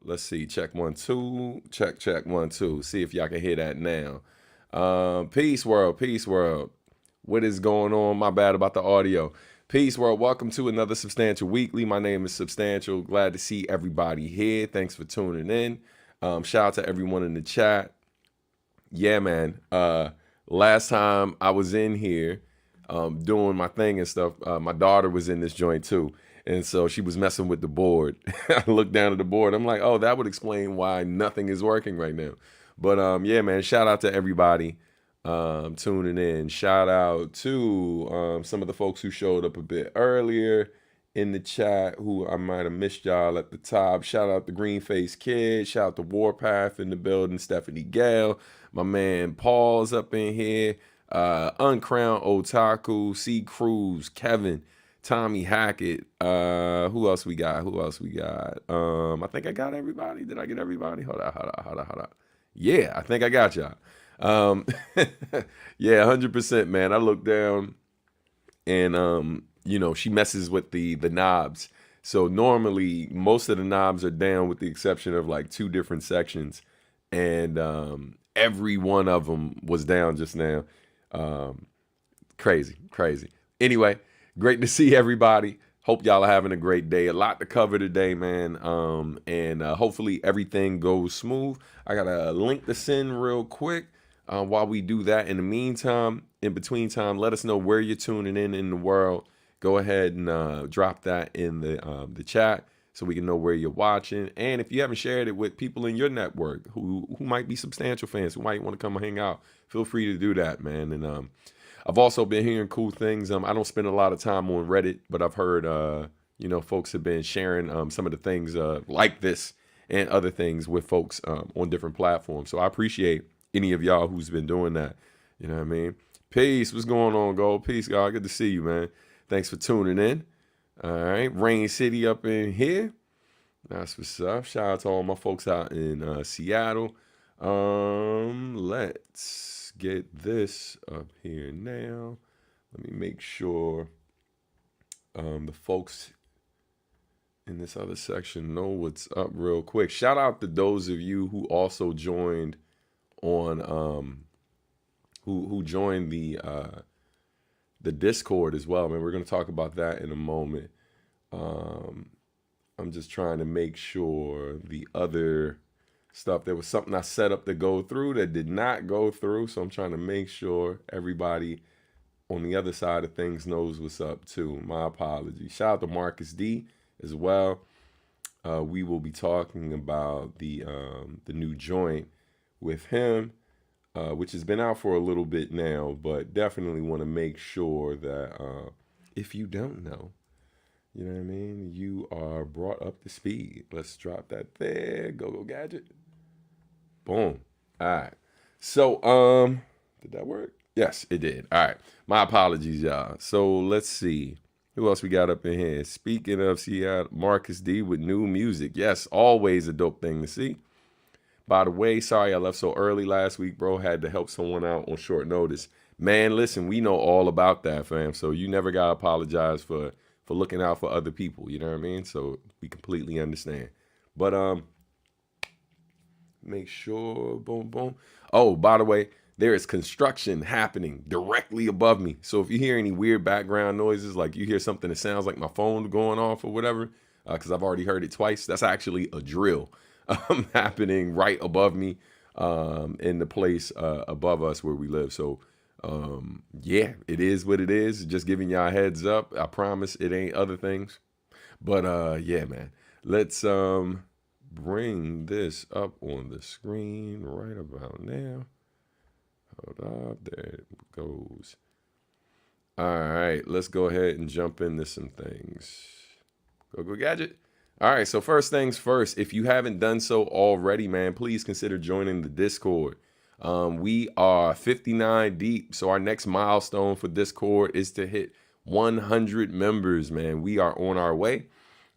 Let's see. Check 1 2. Check 1 2. See if y'all can hear that now. Peace world. Peace world. What is going on? My bad about the audio. Peace world. Welcome to another Substantial Weekly. My name is Substantial. Glad to see everybody here. Thanks for tuning in. Shout out to everyone in the chat. Yeah, man. Last time I was in here doing my thing and stuff, my daughter was in this joint too. And so she was messing with the board. I looked down at the board. I'm like, oh, that would explain why nothing is working right now. But yeah, man, shout out to everybody tuning in. Shout out to some of the folks who showed up a bit earlier in the chat who I might have missed y'all at the top. Shout out to Green Face Kid. Shout out to Warpath in the building. Stephanie Gale. My man Paul's up in here. Uncrowned Otaku. C. Cruz. Kevin. Tommy Hackett. Who else we got? I think I got everybody. Did I get everybody? Hold on. Yeah, I think I got y'all. Yeah, 100%, man. I look down and she messes with the knobs. So normally most of the knobs are down with the exception of like 2 different sections. And every one of them was down just now. Crazy. Anyway, great to see everybody. Hope y'all are having a great day. A lot to cover today, man. And hopefully everything goes smooth. I got a link to send real quick while we do that. In the meantime, in between time, let us know where you're tuning in the world. Go ahead and drop that in the chat so we can know where you're watching. And if you haven't shared it with people in your network who might be Substantial fans, who might want to come and hang out, feel free to do that, man. And I've also been hearing cool things. I don't spend a lot of time on Reddit, but I've heard, folks have been sharing some of the things like this and other things with folks on different platforms. So I appreciate any of y'all who's been doing that. You know what I mean? Peace. What's going on, Gold? Peace, God. Good to see you, man. Thanks for tuning in. All right. Rain City up in here. That's what's up. Shout out to all my folks out in Seattle. Let's get this up here now. Let me make sure the folks in this other section know what's up real quick. Shout out to those of you who also joined on who joined the Discord as well. Man, we're going to talk about that in a moment. I'm just trying to make sure the other stuff, there was something I set up to go through that did not go through, so I'm trying to make sure everybody on the other side of things knows what's up too. My apologies. Shout out to Marcus D as well. We will be talking about the new joint with him, which has been out for a little bit now, but definitely want to make sure that if you don't know, you know what I mean, you are brought up to speed. Let's drop that there. Go gadget. Boom. All right. So, did that work? Yes, it did. All right. My apologies, y'all. So let's see. Who else we got up in here? Speaking of Seattle, Marcus D with new music. Yes, always a dope thing to see. By the way, sorry I left so early last week, bro. Had to help someone out on short notice. Man, listen, we know all about that, fam. So you never got to apologize for looking out for other people. You know what I mean? So we completely understand. But make sure, boom. Oh, by the way, there is construction happening directly above me. So if you hear any weird background noises, like you hear something that sounds like my phone going off or whatever, because I've already heard it twice, that's actually a drill happening right above me in the place above us where we live. So yeah, it is what it is. Just giving y'all a heads up. I promise it ain't other things. But yeah, man, let's bring this up on the screen right about now. Hold up, there it goes. All right, let's go ahead and jump into some things. Go gadget. All right, so first things first, if you haven't done so already, man, please consider joining the Discord. We are 59 deep, so our next milestone for Discord is to hit 100 members, man. We are on our way.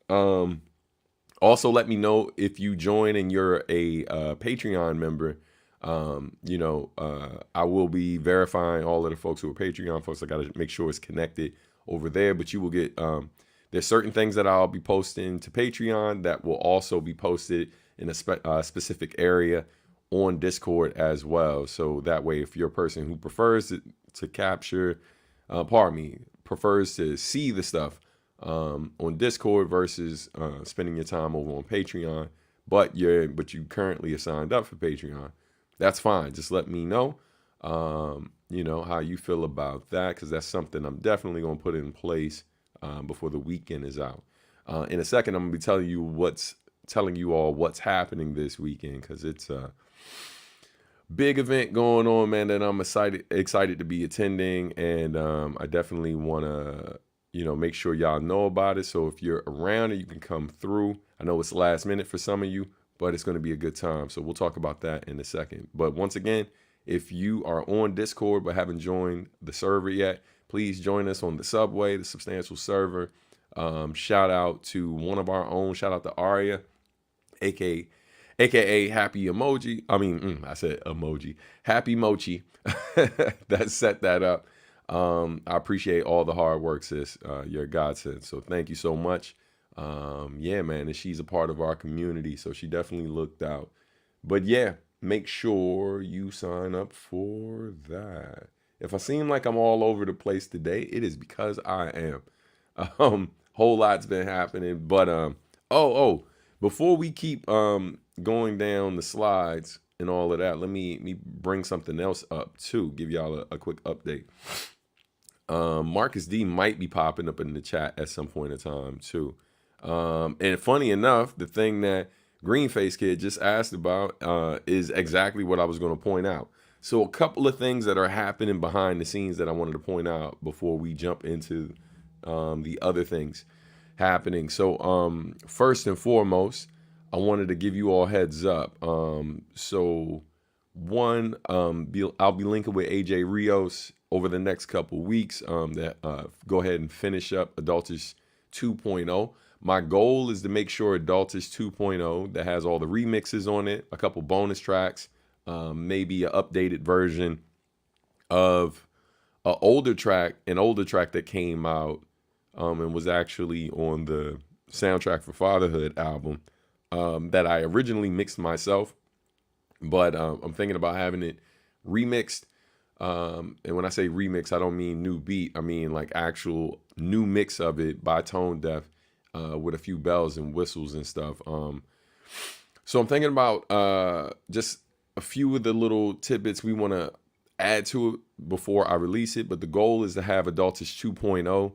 Also, let me know if you join and you're a Patreon member. I will be verifying all of the folks who are Patreon folks. I got to make sure it's connected over there, but you will get, there's certain things that I'll be posting to Patreon that will also be posted in a specific area on Discord as well. So that way, if you're a person who prefers to capture, prefers to see the stuff on Discord versus spending your time over on Patreon, but you currently are signed up for Patreon, that's fine. Just let me know, how you feel about that, because that's something I'm definitely going to put in place before the weekend is out. In a second, I'm going to be telling you all what's happening this weekend, because it's a big event going on, man, that I'm excited to be attending, and I definitely want to make sure y'all know about it. So if you're around and you can come through, I know it's last minute for some of you, but it's going to be a good time. So we'll talk about that in a second. But once again, if you are on Discord but haven't joined the server yet, please join us on the Subway, the Substantial server. Shout out to one of our own. Shout out to Aria, aka Happy Emoji. I said emoji. Happy Mochi. That set that up. I appreciate all the hard work, sis. You're a godsend. So thank you so much. Yeah, man. And she's a part of our community, so she definitely looked out. But yeah, make sure you sign up for that. If I seem like I'm all over the place today, it is because I am. Whole lot's been happening. But before we keep going down the slides and all of that, let me bring something else up too. Give y'all a quick update. Marcus D might be popping up in the chat at some point in time too. And funny enough, the thing that Greenface Kid just asked about is exactly what I was going to point out. So a couple of things that are happening behind the scenes that I wanted to point out before we jump into the other things happening. So first and foremost, I wanted to give you all heads up. So one, I'll be linking with AJ Rios over the next couple weeks that go ahead and finish up Adultish 2.0. My goal is to make sure Adultish 2.0 that has all the remixes on it, a couple bonus tracks, maybe an updated version of an older track that came out and was actually on the Soundtrack for Fatherhood album that I originally mixed myself, but I'm thinking about having it remixed. And when I say remix, I don't mean new beat. I mean like actual new mix of it by Tone Deaf with a few bells and whistles and stuff. So I'm thinking about just a few of the little tidbits we want to add to it before I release it. But the goal is to have Adultish 2.0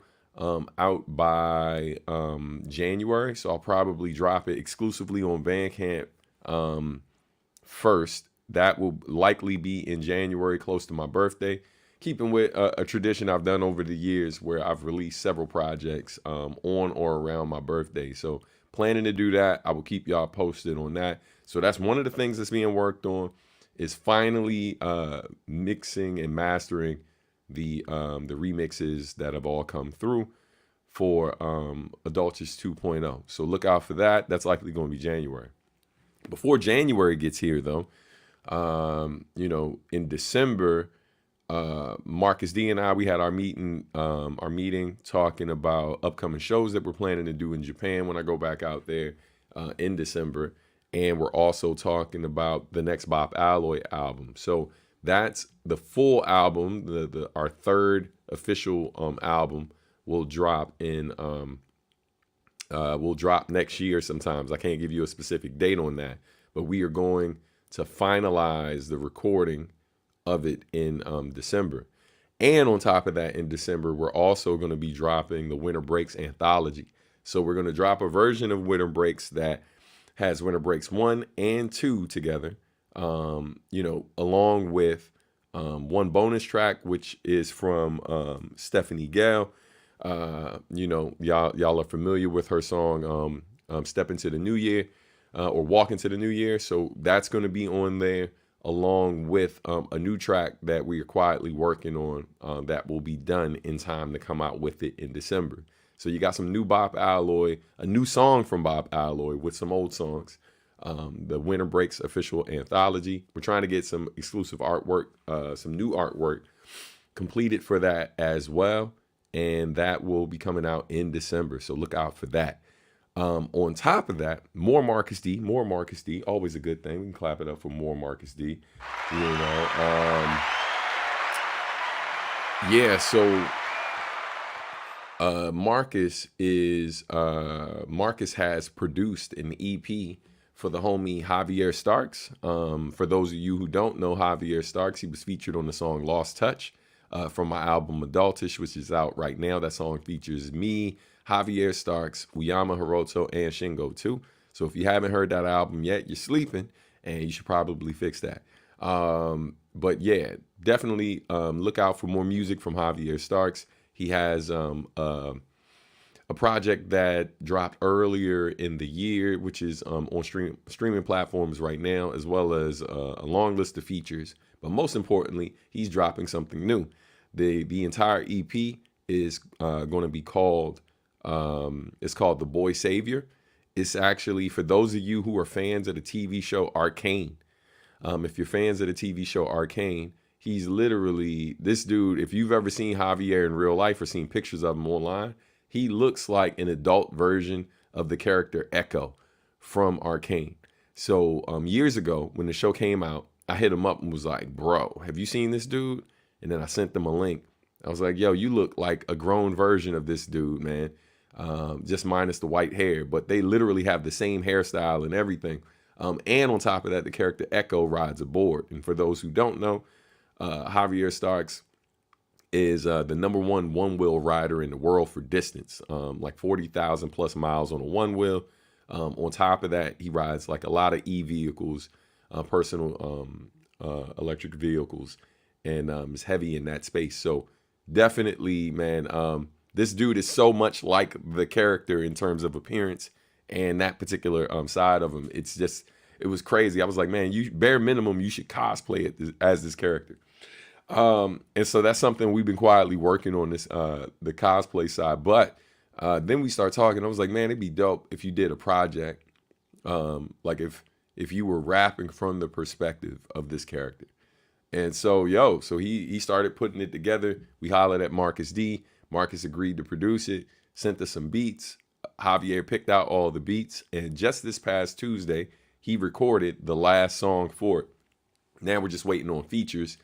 out by January. So I'll probably drop it exclusively on Bandcamp first. That will likely be in January, close to my birthday, keeping with a tradition I've done over the years where I've released several projects on or around my birthday. So planning to do that. I will keep y'all posted on that. So that's one of the things that's being worked on, is finally mixing and mastering the remixes that have all come through for Adultish 2.0. So look out for that. That's likely going to be January. Before January gets here, though, in December, Marcus D and I, we had our meeting talking about upcoming shows that we're planning to do in Japan when I go back out there in December. And we're also talking about the next Bop Alloy album. So that's the full album. Our third official album will drop next year sometimes. I can't give you a specific date on that, but we are going to finalize the recording of it in December. And on top of that, in December, we're also going to be dropping the Winter Breaks anthology. So we're going to drop a version of Winter Breaks that has Winter Breaks 1 and 2 together, along with one bonus track, which is from Stephanie Gale. Y'all are familiar with her song Step Into the New Year or Walk Into the New Year. So that's going to be on there, along with a new track that we are quietly working on that will be done in time to come out with it in December. So you got some new Bop Alloy, a new song from Bop Alloy with some old songs. The Winter Breaks official anthology. We're trying to get some exclusive artwork, some new artwork completed for that as well. And that will be coming out in December. So look out for that. On top of that, more Marcus D, always a good thing. We can clap it up for more Marcus D. You know, yeah. So Marcus has produced an EP for the homie Javier Starks. For those of you who don't know Javier Starks, he was featured on the song Lost Touch from my album Adultish, which is out right now. That song features me, Javier Starks, Uyama Hiroto, and Shingo too. So if you haven't heard that album yet, you're sleeping, and you should probably fix that. But yeah, definitely look out for more music from Javier Starks. He has a project that dropped earlier in the year, which is on streaming platforms right now, as well as a long list of features. But most importantly, he's dropping something new. The entire EP is going to be called it's called The Boy Savior. It's actually for those of you who are fans of the TV show Arcane. If you're fans of the TV show Arcane, he's literally this dude. If you've ever seen Javier in real life or seen pictures of him online, he looks like an adult version of the character Echo from Arcane. So years ago, when the show came out, I hit him up and was like, bro, have you seen this dude? And then I sent them a link. I was like, yo, you look like a grown version of this dude, man. Just minus the white hair. But they literally have the same hairstyle and everything. And on top of that, the character Echo rides a board. And for those who don't know, Javier Starks is the number one-wheel rider in the world for distance, like 40,000 plus miles on a one wheel. On top of that, he rides like a lot of e-vehicles, personal electric vehicles, and is heavy in that space. So definitely, man, this dude is so much like the character in terms of appearance and that particular side of him. It was crazy. I was like, man, you bare minimum, you should cosplay it as this character. And so that's something we've been quietly working on this, the cosplay side. But then we start talking. I was like, man, it'd be dope if you did a project, like if you were rapping from the perspective of this character. And so, so he started putting it together. We hollered at Marcus D. Marcus agreed to produce it, sent us some beats. Javier picked out all the beats. And just this past Tuesday, he recorded the last song for it. Now we're just waiting on features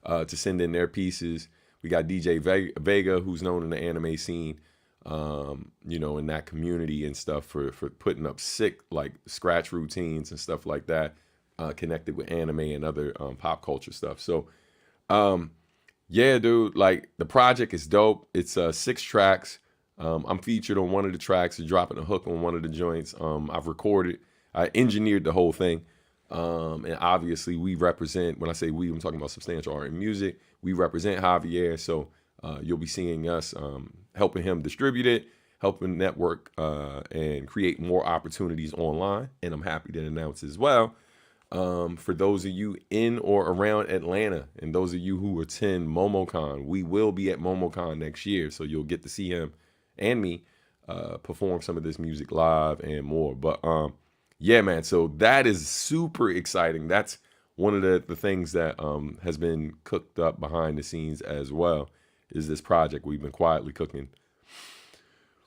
to send in their pieces. We got DJ Vega, who's known in the anime scene, in that community and stuff for putting up sick like scratch routines and stuff like that, connected with anime and other pop culture stuff. So, yeah, dude, like the project is dope. It's 6 tracks. I'm featured on one of the tracks, dropping a hook on one of the joints. I engineered the whole thing. And obviously we represent, when I say we, I'm talking about Substantial Art and Music. We represent Javier. So you'll be seeing us helping him distribute it, helping network and create more opportunities online. And I'm happy to announce as well, for those of you in or around Atlanta and those of you who attend MomoCon, we will be at MomoCon next year. So you'll get to see him and me perform some of this music live and more. But yeah, man, so that is super exciting. That's one of the things that has been cooked up behind the scenes as well, is this project we've been quietly cooking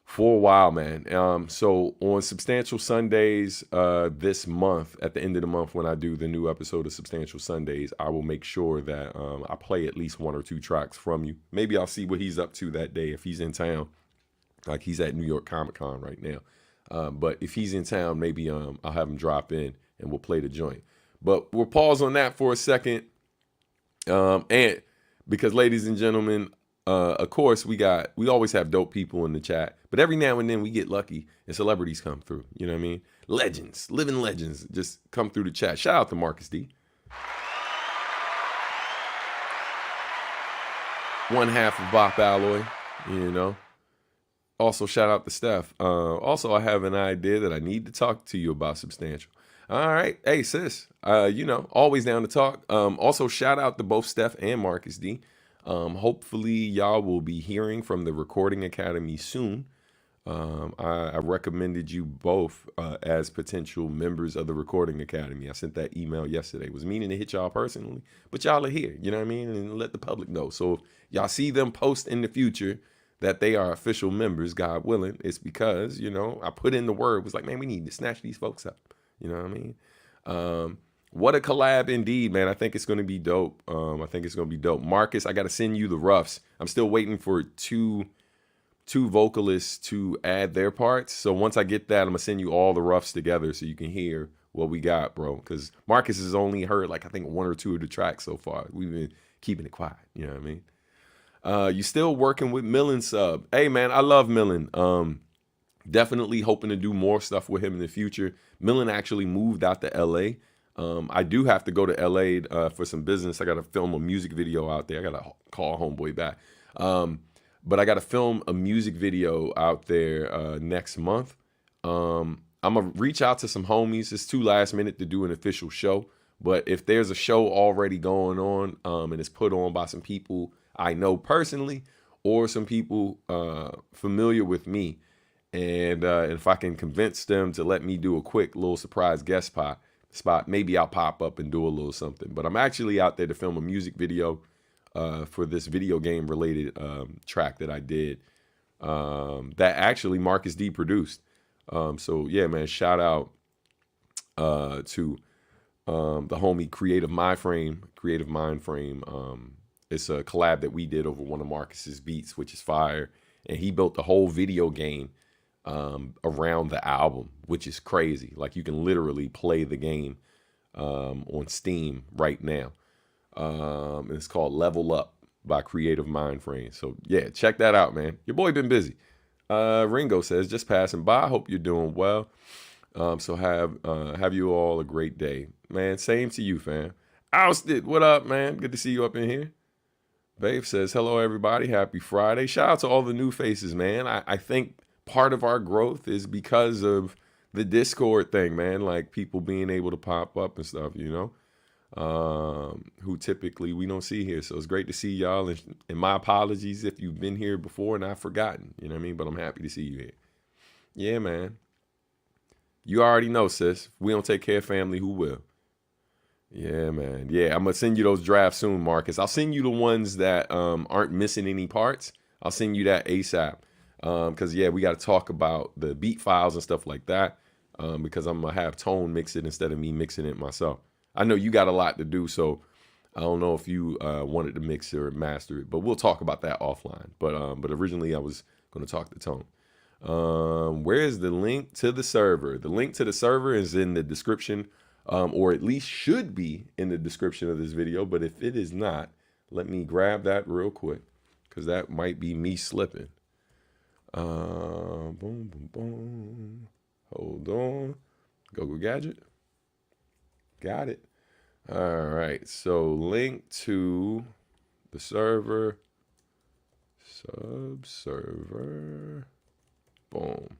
for a while, man. So on Substantial Sundays this month, at the end of the month, when I do the new episode of Substantial Sundays, I will make sure that I play at least 1 or 2 tracks from you. Maybe I'll see what he's up to that day if he's in town. Like he's at New York Comic Con right now. But if he's in town, maybe I'll have him drop in and we'll play the joint. But we'll pause on that for a second. And because, ladies and gentlemen, of course, we always have dope people in the chat. But every now and then we get lucky and celebrities come through. You know what I mean? Legends, living legends just come through the chat. Shout out to Marcus D. One half of Bop Alloy, Also, shout out to Steph. Also, I have an idea that I need to talk to you about Substantial. All right. Hey, sis, always down to talk. Also, shout out to both Steph and Marcus D. Hopefully, y'all will be hearing from the Recording Academy soon. I recommended you both as potential members of the Recording Academy. I sent that email yesterday. Was meaning to hit y'all personally, but y'all are here, you know what I mean? And let the public know. So if y'all see them post in the future that they are official members, God willing, it's because, you know, I put in the word. It was like, man, we need to snatch these folks up. You know what I mean? What a collab indeed, man. I think it's going to be dope. I think it's going to be dope. Marcus, I got to send you the roughs. I'm still waiting for two vocalists to add their parts. So once I get that, I'm going to send you all the roughs together so you can hear what we got, bro. Because Marcus has only heard, like, I think 1 or 2 of the tracks so far. We've been keeping it quiet. You know what I mean? You still working with Millen sub. Hey, man, I love Millen. Definitely hoping to do more stuff with him in the future. Millen actually moved out to L.A. I do have to go to L.A. For some business. I got to film a music video out there. I got to call homeboy back. But I got to film a music video out there next month. I'm going to reach out to some homies. It's too last minute to do an official show. But if there's a show already going on and it's put on by some people I know personally or some people familiar with me, and if I can convince them to let me do a quick little surprise guest spot, maybe I'll pop up and do a little something. But I'm actually out there to film a music video for this video game related track that I did that actually Marcus D produced. So yeah, man, shout out to the homie Creative Mind Frame. It's a collab that we did over one of Marcus's beats, which is fire. And he built the whole video game around the album, which is crazy. Like, you can literally play the game on Steam right now. And it's called Level Up by Creative Mind Frame. So yeah, check that out, man. Your boy been busy. Ringo says, just passing by. Hope you're doing well. So have you all a great day, man. Same to you, fam. Ousted, what up, man? Good to see you up in here. Babe says, hello, everybody. Happy Friday. Shout out to all the new faces, man. I think part of our growth is because of the Discord thing, man. Like, people being able to pop up and stuff, you know, who typically we don't see here. So it's great to see y'all. And my apologies if you've been here before and I've forgotten, you know what I mean? But I'm happy to see you here. Yeah, man. You already know, sis. If we don't take care of family, who will? Yeah, man. Yeah, I'm going to send you those drafts soon, Marcus. I'll send you the ones that aren't missing any parts. I'll send you that ASAP. Because, yeah, we got to talk about the beat files and stuff like that. Because I'm going to have Tone mix it instead of me mixing it myself. I know you got a lot to do, so I don't know if you wanted to mix it or master it. But we'll talk about that offline. But originally I was going to talk to Tone. Where is the link to the server? The link to the server is in the description, or at least should be in the description of this video. But if it is not, let me grab that real quick, because that might be me slipping. Boom, boom, boom. Hold on. Go Gadget. Got it. All right. So link to the server. Subserver. Boom.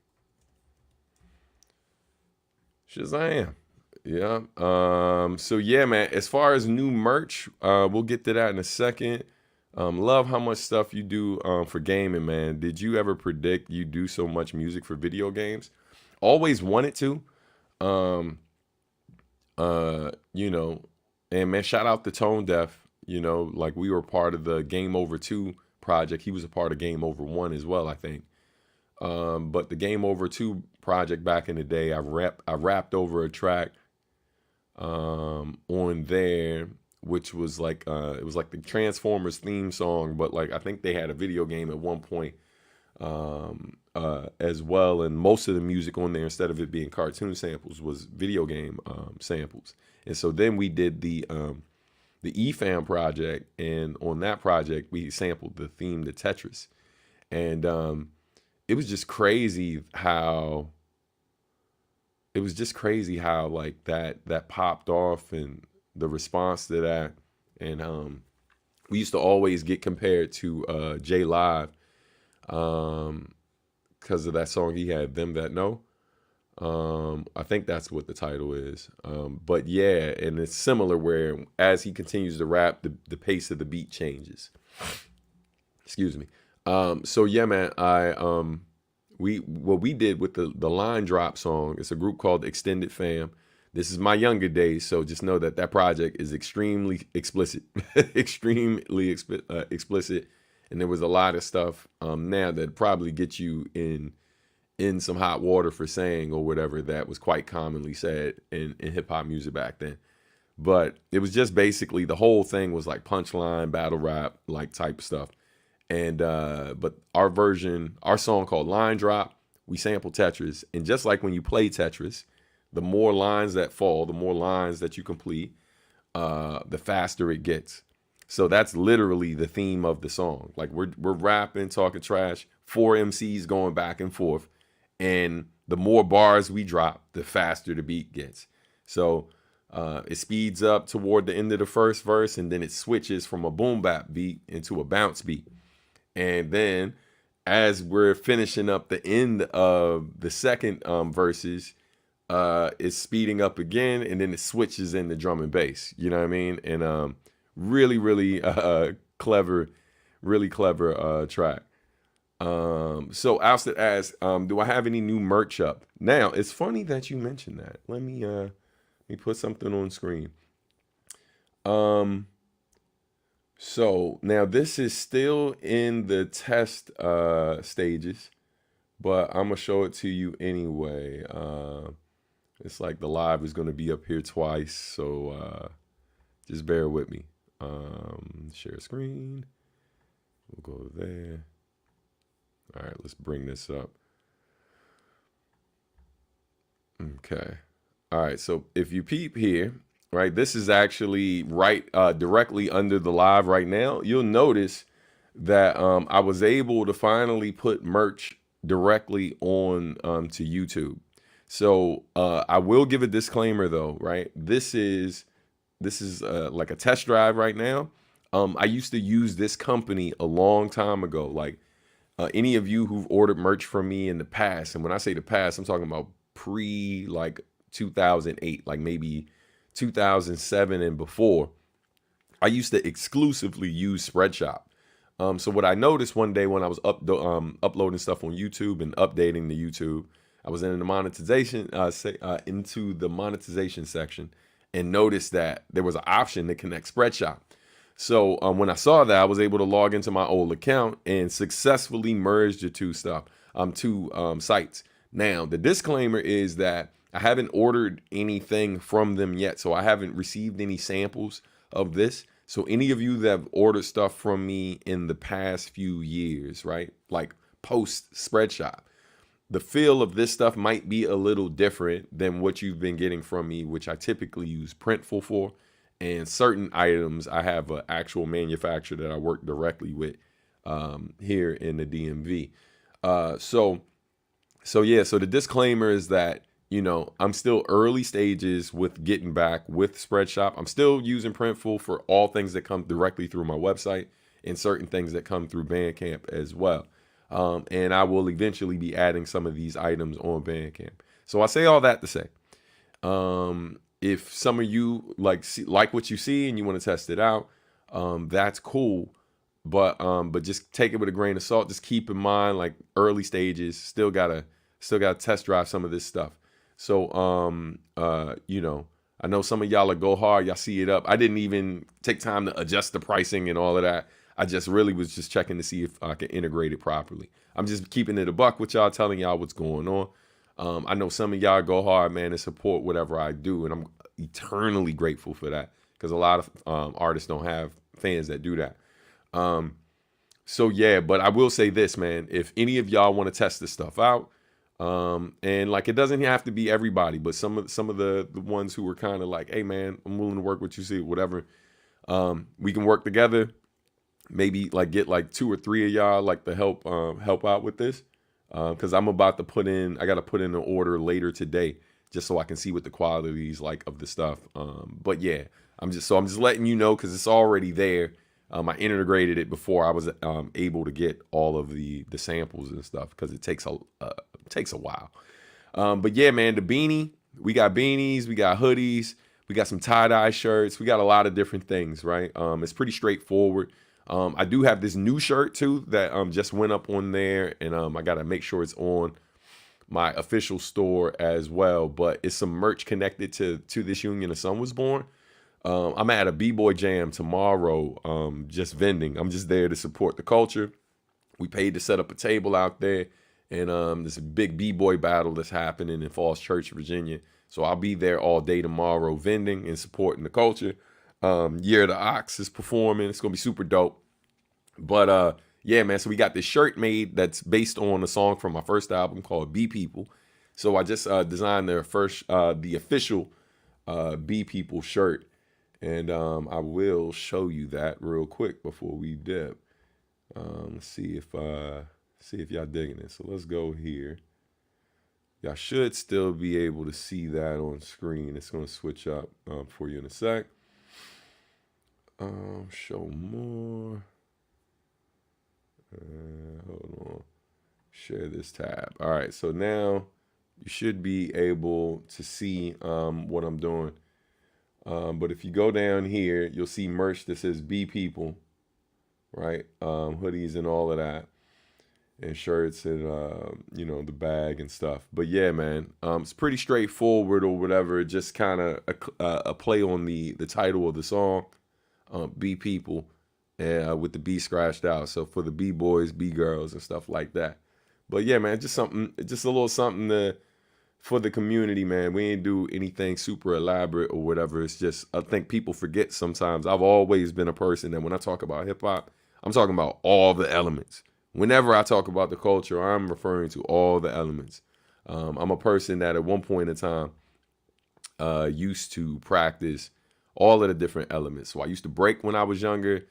Shazam. Yeah. So yeah, man, as far as new merch, we'll get to that in a second. Love how much stuff you do for gaming, man. Did you ever predict you do so much music for video games? Always wanted to. You know, and man, shout out to Tone Deaf. You know, like, we were part of the Game Over 2 project. He was a part of Game Over 1 as well, I think. But the Game Over 2 project back in the day, I rapped over a track on there, which was like it was like the Transformers theme song, but like I think they had a video game at one point as well, and most of the music on there, instead of it being cartoon samples, was video game samples. And so then we did the EFAM project, and on that project we sampled the theme to Tetris, and it was just crazy how like that popped off, and the response to that. And we used to always get compared to J Live because of that song he had, Them That Know. I think that's what the title is. But yeah, and it's similar where as he continues to rap, the pace of the beat changes. Excuse me. So yeah, man, what we did with the Line Drop song, it's a group called Extended Fam. This is my younger days, so just know that project is extremely explicit, extremely explicit, And there was a lot of stuff now that probably get you in some hot water for saying or whatever that was quite commonly said in hip hop music back then. But it was just basically the whole thing was like punchline, battle rap, like type stuff. And but our version, our song called Line Drop, we sample Tetris. And just like when you play Tetris, the more lines that fall, the more lines that you complete, the faster it gets. So that's literally the theme of the song. Like we're rapping, talking trash, 4 MCs going back and forth, and the more bars we drop, the faster the beat gets. So it speeds up toward the end of the first verse, and then it switches from a boom bap beat into a bounce beat. And then as we're finishing up the end of the second verses, it's speeding up again, and then it switches into drum and bass. You know what I mean? And really clever, really clever track. So Ousted asks, do I have any new merch up? Now, it's funny that you mentioned that. Let me put something on screen. So now this is still in the test stages, but I'm gonna show it to you anyway. It's like the live is gonna be up here twice, so just bear with me. Share screen. We'll go there. All right, let's bring this up. Okay. All right, so if you peep here, right, this is actually right directly under the live right now. You'll notice that I was able to finally put merch directly on to YouTube. So I will give a disclaimer though, right? This is like a test drive right now. I used to use this company a long time ago. Like any of you who've ordered merch from me in the past, and when I say the past, I'm talking about pre like 2008, like maybe 2007 and before, I used to exclusively use Spreadshop. So what I noticed one day when I was uploading stuff on YouTube and updating the YouTube, I was in the monetization into the monetization section and noticed that there was an option to connect Spreadshop. So when I saw that, I was able to log into my old account and successfully merge the two sites. Now, the disclaimer is that I haven't ordered anything from them yet, so I haven't received any samples of this. So any of you that have ordered stuff from me in the past few years, right, like post Spreadshop, the feel of this stuff might be a little different than what you've been getting from me, which I typically use Printful for. And certain items, I have an actual manufacturer that I work directly with here in the DMV. So the disclaimer is that, you know, I'm still early stages with getting back with Spreadshop. I'm still using Printful for all things that come directly through my website and certain things that come through Bandcamp as well. And I will eventually be adding some of these items on Bandcamp. So I say all that to say, if some of you like what you see and you want to test it out, that's cool. But just take it with a grain of salt. Just keep in mind, like early stages, still gotta test drive some of this stuff. So you know, I know some of y'all are go hard. Y'all see it up. I didn't even take time to adjust the pricing and all of that. I just really was just checking to see if I can integrate it properly. I'm just keeping it a buck with y'all, telling y'all what's going on. I know some of y'all go hard, man, and support whatever I do, and I'm eternally grateful for that because a lot of artists don't have fans that do that. So yeah, but I will say this, man, if any of y'all want to test this stuff out, and like it doesn't have to be everybody, but some of the ones who were kind of like, hey man, I'm willing to work with you, see whatever. We can work together. Maybe like get like 2 or 3 of y'all like to help out with this. Because I'm about to I got to put in an order later today just so I can see what the quality is like of the stuff. But yeah, I'm just letting you know because it's already there. I integrated it before I was able to get all of the samples and stuff because it takes a while. But yeah, man, the beanie, we got beanies, we got hoodies, we got some tie-dye shirts, we got a lot of different things, right? It's pretty straightforward. I do have this new shirt too that just went up on there, and I gotta make sure it's on my official store as well. But it's some merch connected to this union the sun was born. I'm at a B-Boy Jam tomorrow, just vending. I'm just there to support the culture. We paid to set up a table out there, and there's a big B-Boy battle that's happening in Falls Church, Virginia. So I'll be there all day tomorrow vending and supporting the culture. Year the Ox is performing. It's going to be super dope. But yeah, man, so we got this shirt made that's based on a song from my first album called Be People. So I just designed the official Be People shirt. And I will show you that real quick before we dip. Let's see if y'all digging it. So let's go here. Y'all should still be able to see that on screen. It's going to switch up for you in a sec. Show more. Hold on. Share this tab. All right. So now you should be able to see what I'm doing. But if you go down here, you'll see merch that says Be People, right? Hoodies and all of that, and shirts and, the bag and stuff. But yeah, man, it's pretty straightforward or whatever. Just kind of a play on the title of the song, Be People, with the B scratched out. So for the B boys, B girls and stuff like that. But yeah, man, just a little something for the community, man. We ain't do anything super elaborate or whatever. It's just, I think people forget sometimes. I've always been a person that when I talk about hip hop, I'm talking about all the elements. Whenever I talk about the culture, I'm referring to all the elements. I'm a person that at one point in time used to practice all of the different elements. So I used to break when I was younger.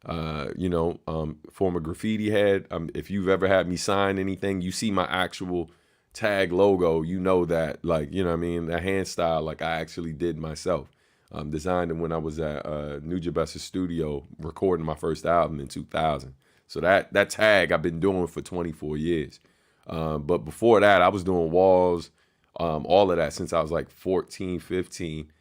Former graffiti head. If you've ever had me sign anything, you see my actual tag logo, you know that, like, you know what I mean, that hand style, like I actually did myself. Designed it when I was at New Jabessa Studio recording my first album in 2000. So that tag I've been doing for 24 years. But before that, I was doing walls, all of that since I was like 14, 15,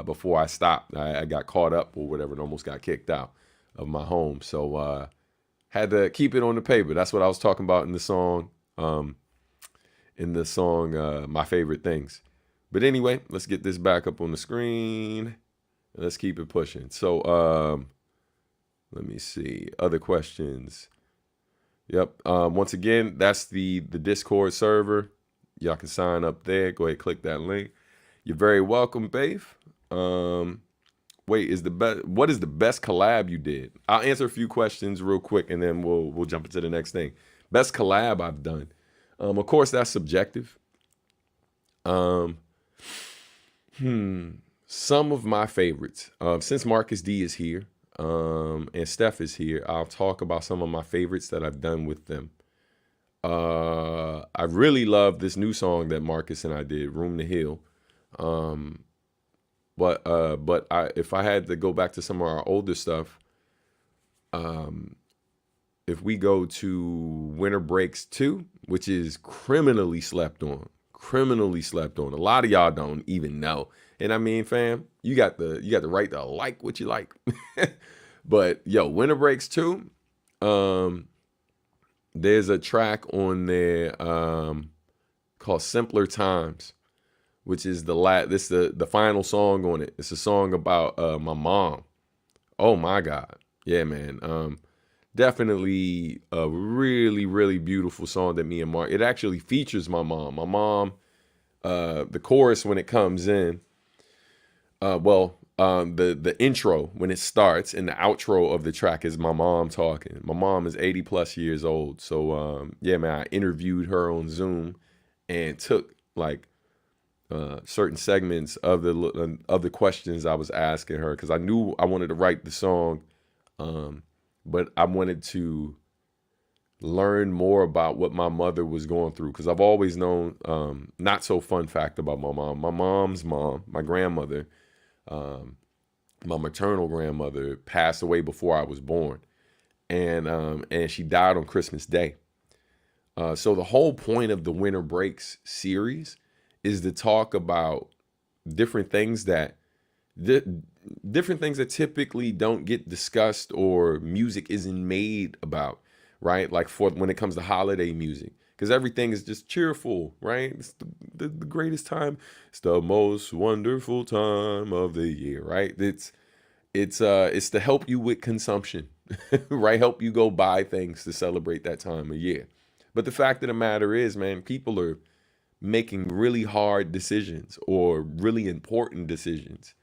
before I stopped. I got caught up or whatever and almost got kicked out of my home. So had to keep it on the paper. That's what I was talking about in the song. My Favorite Things. But anyway, let's get this back up on the screen. Let's keep it pushing. So let me see. Other questions. Yep. Once again, that's the Discord server. Y'all can sign up there. Go ahead, click that link. You're very welcome, babe. What is the best collab you did? I'll answer a few questions real quick and then we'll jump into the next thing. Best collab I've done. Of course, that's subjective. Some of my favorites. Since Marcus D is here and Steph is here, I'll talk about some of my favorites that I've done with them. I really love this new song that Marcus and I did, Room to Heal. But if I had to go back to some of our older stuff, if we go to Winter Breaks 2, which is criminally slept on. A lot of y'all don't even know. And I mean, fam, you got the right to like what you like. But yo, Winter Breaks 2, there's a track on there called Simpler Times, which is the final song on it. It's a song about my mom. Oh my God. Yeah, man. Definitely a really, really beautiful song that me and Mark, it actually features my mom. My mom, the chorus when it comes in, the intro when it starts and the outro of the track is my mom talking. My mom is 80 plus years old. So, yeah, man, I interviewed her on Zoom and took like certain segments of the questions I was asking her because I knew I wanted to write the song. But I wanted to learn more about what my mother was going through because I've always known, not so fun fact about my mom. My mom's mom, my grandmother, my maternal grandmother passed away before I was born. And she died on Christmas Day. So the whole point of the Winter Breaks series is to talk about different things that typically don't get discussed or music isn't made about, right? Like for when it comes to holiday music, because everything is just cheerful, right? It's the greatest time. It's the most wonderful time of the year, right? It's to help you with consumption, right? Help you go buy things to celebrate that time of year. But the fact of the matter is, man, people are making really hard decisions or really important decisions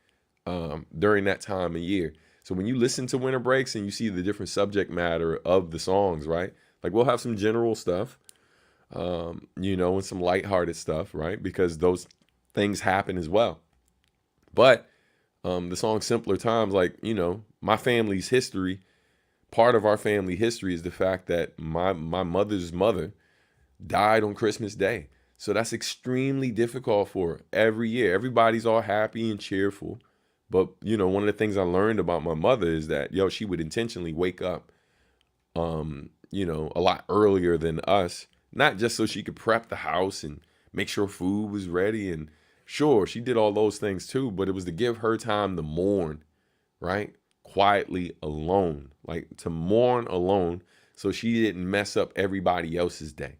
during that time of year. So when you listen to Winter Breaks and you see the different subject matter of the songs, right? Like we'll have some general stuff, and some lighthearted stuff, right? Because those things happen as well. But the song Simpler Times, like, my family's history, part of our family history is the fact that my mother's mother died on Christmas Day. So that's extremely difficult for her every year. Everybody's all happy and cheerful. But, one of the things I learned about my mother is that, she would intentionally wake up, a lot earlier than us, not just so she could prep the house and make sure food was ready. And sure, she did all those things too, but it was to give her time to mourn, right? Quietly alone, like to mourn alone so she didn't mess up everybody else's day.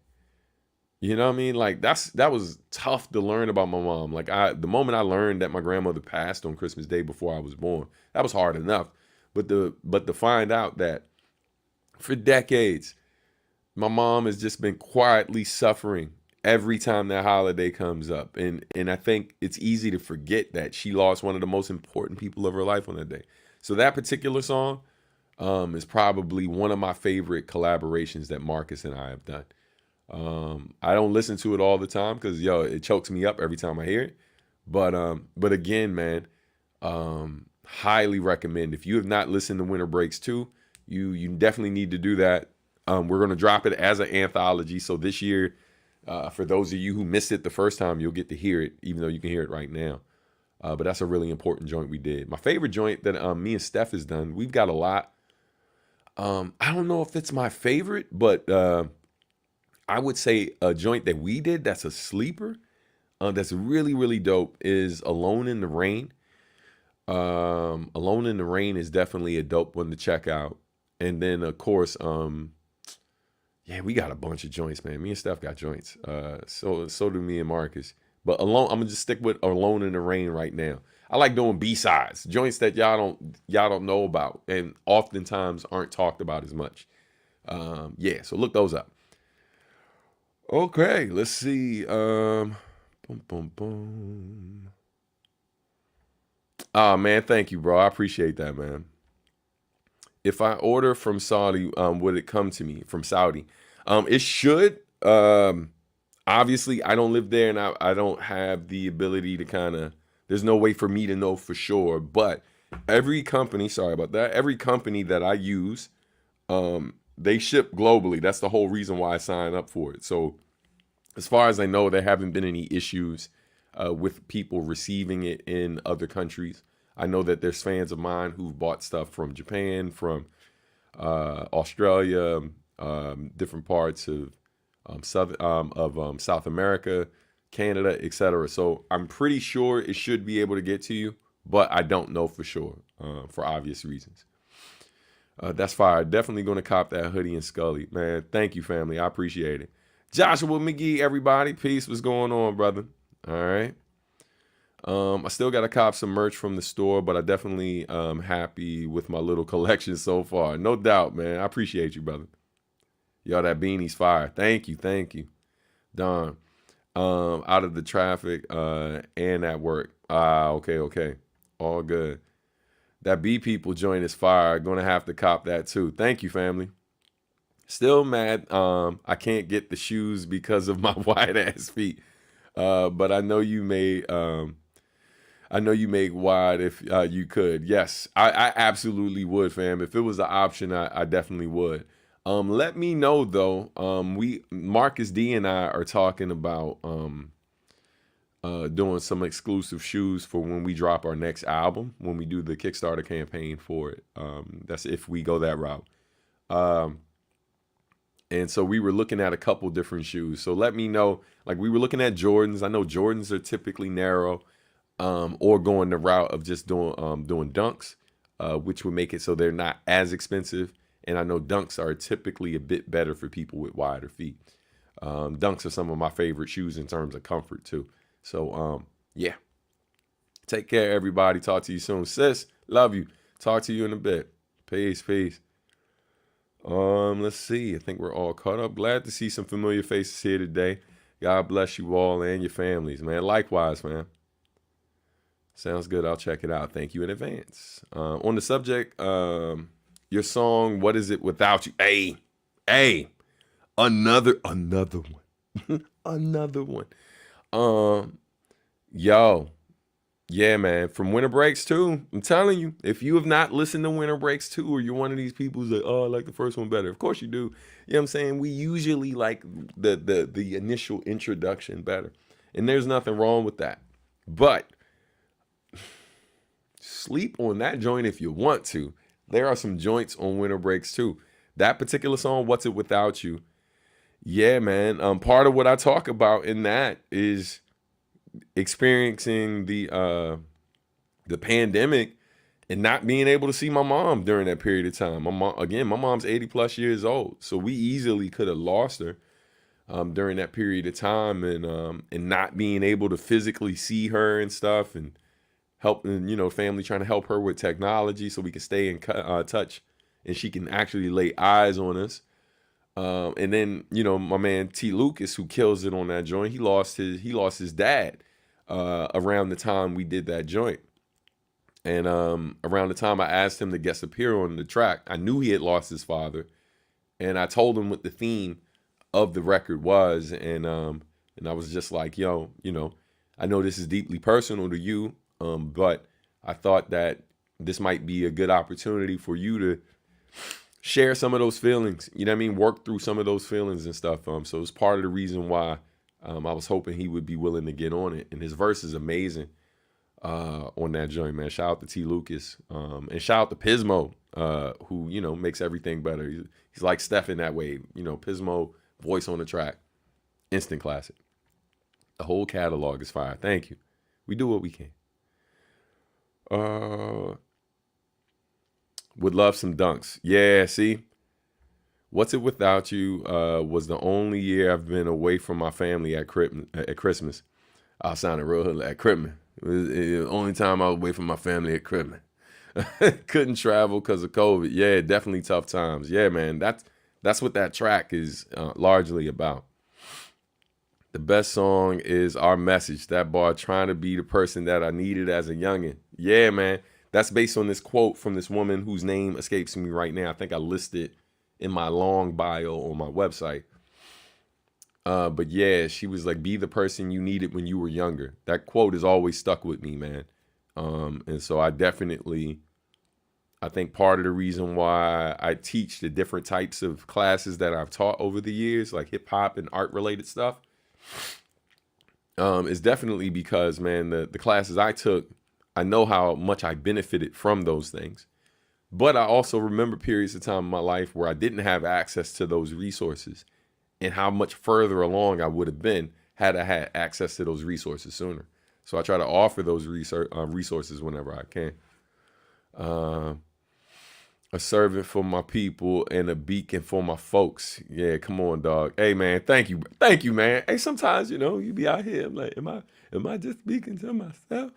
You know what I mean? Like that was tough to learn about my mom. Like the moment I learned that my grandmother passed on Christmas Day before I was born, that was hard enough. But to find out that for decades, my mom has just been quietly suffering every time that holiday comes up. And I think it's easy to forget that she lost one of the most important people of her life on that day. So that particular song is probably one of my favorite collaborations that Marcus and I have done. I don't listen to it all the time because it chokes me up every time I hear it. But again, man, highly recommend. If you have not listened to Winter Breaks 2, you definitely need to do that. We're gonna drop it as an anthology. So this year, for those of you who missed it the first time, you'll get to hear it, even though you can hear it right now. But that's a really important joint we did. My favorite joint that me and Steph has done, we've got a lot. I don't know if it's my favorite, but I would say a joint that we did that's a sleeper, that's really, really dope is Alone in the Rain. Alone in the Rain is definitely a dope one to check out. And then, of course, we got a bunch of joints, man. Me and Steph got joints. So do me and Marcus. But I'm gonna just stick with Alone in the Rain right now. I like doing B-sides, joints that y'all don't know about and oftentimes aren't talked about as much. So look those up. Okay, let's see. Boom, boom, boom. Oh man, thank you, bro. I appreciate that, man. If I order from Saudi, would it come to me from Saudi? It should. Obviously, I don't live there, and I don't have the ability to there's no way for me to know for sure. But every company, sorry about that, every company that I use, they ship globally. That's the whole reason why I signed up for it. So as far as I know, there haven't been any issues with people receiving it in other countries. I know that there's fans of mine who've bought stuff from Japan, from Australia, different parts of South America, Canada, etc. So I'm pretty sure it should be able to get to you, but I don't know for sure for obvious reasons. That's fire. Definitely going to cop that hoodie and Scully. Man, thank you, family. I appreciate it. Joshua McGee, everybody. Peace. What's going on, brother? All right. I still got to cop some merch from the store, but I definitely happy with my little collection so far. No doubt, man. I appreciate you, brother. Y'all, that beanie's fire. Thank you. Don. Out of the traffic and at work. Okay. All good. That B people joint is fire. Gonna have to cop that too. Thank you, family. Still mad. I can't get the shoes because of my wide ass feet. But I know you made wide if you could. Yes, I absolutely would, fam. If it was an option, I definitely would. Let me know though. Marcus D and I are talking about doing some exclusive shoes for when we drop our next album, when we do the Kickstarter campaign for it. That's if we go that route. And so we were looking at a couple different shoes. So let me know. Like we were looking at Jordans. I know Jordans are typically narrow, or going the route of just doing dunks, which would make it so they're not as expensive. And I know dunks are typically a bit better for people with wider feet. Dunks are some of my favorite shoes in terms of comfort too. So yeah. Take care, everybody. Talk to you soon. Sis, love you. Talk to you in a bit. Peace, peace. Let's see. I think we're all caught up. Glad to see some familiar faces here today. God bless you all and your families, man. Likewise, man. Sounds good. I'll check it out. Thank you in advance. On the subject, your song, What Is It Without You? Hey, another one. Another one. Yo. Yeah, man. From Winter Breaks 2, I'm telling you, if you have not listened to Winter Breaks 2, or you're one of these people who's like, oh, I like the first one better. Of course you do. You know what I'm saying? We usually like the initial introduction better. And there's nothing wrong with that. But sleep on that joint if you want to. There are some joints on Winter Breaks 2. That particular song, What's It Without You? Yeah, man. Part of what I talk about in that is experiencing the pandemic and not being able to see my mom during that period of time. My mom's 80 plus years old, so we easily could have lost her during that period of time, and not being able to physically see her and stuff, and helping, family trying to help her with technology so we can stay in touch and she can actually lay eyes on us. And then, my man T. Lucas, who kills it on that joint, he lost his dad around the time we did that joint. And around the time I asked him to guest appear on the track, I knew he had lost his father. And I told him what the theme of the record was. And I was just like, yo, I know this is deeply personal to you, but I thought that this might be a good opportunity for you to share some of those feelings, work through some of those feelings and stuff. So it's part of the reason why I was hoping he would be willing to get on it. And his verse is amazing on that joint, man. Shout out to T. Lucas. And shout out to Pismo, who, makes everything better. He's like Steph in that way. Pismo, voice on the track, instant classic. The whole catalog is fire. Thank you. We do what we can. Would love some dunks. Yeah, see? What's It Without You was the only year I've been away from my family at Christmas. I sounded real hood at Christmas. It was the only time I was away from my family at Christmas. Couldn't travel because of COVID. Yeah, definitely tough times. Yeah, man, that's what that track is largely about. The best song is Our Message. That bar, trying to be the person that I needed as a youngin'. Yeah, man. That's based on this quote from this woman whose name escapes me right now. I think I listed in my long bio on my website. But yeah, she was like, be the person you needed when you were younger. That quote has always stuck with me, man. And so I think part of the reason why I teach the different types of classes that I've taught over the years, like hip hop and art related stuff, is definitely because, man, the classes I took, I know how much I benefited from those things. But I also remember periods of time in my life where I didn't have access to those resources, and how much further along I would have been had I had access to those resources sooner. So I try to offer those resources whenever I can. A servant for my people and a beacon for my folks. Yeah, come on, dog. Hey, man, thank you, man. Hey, sometimes, you be out here, I'm like, am I just speaking to myself?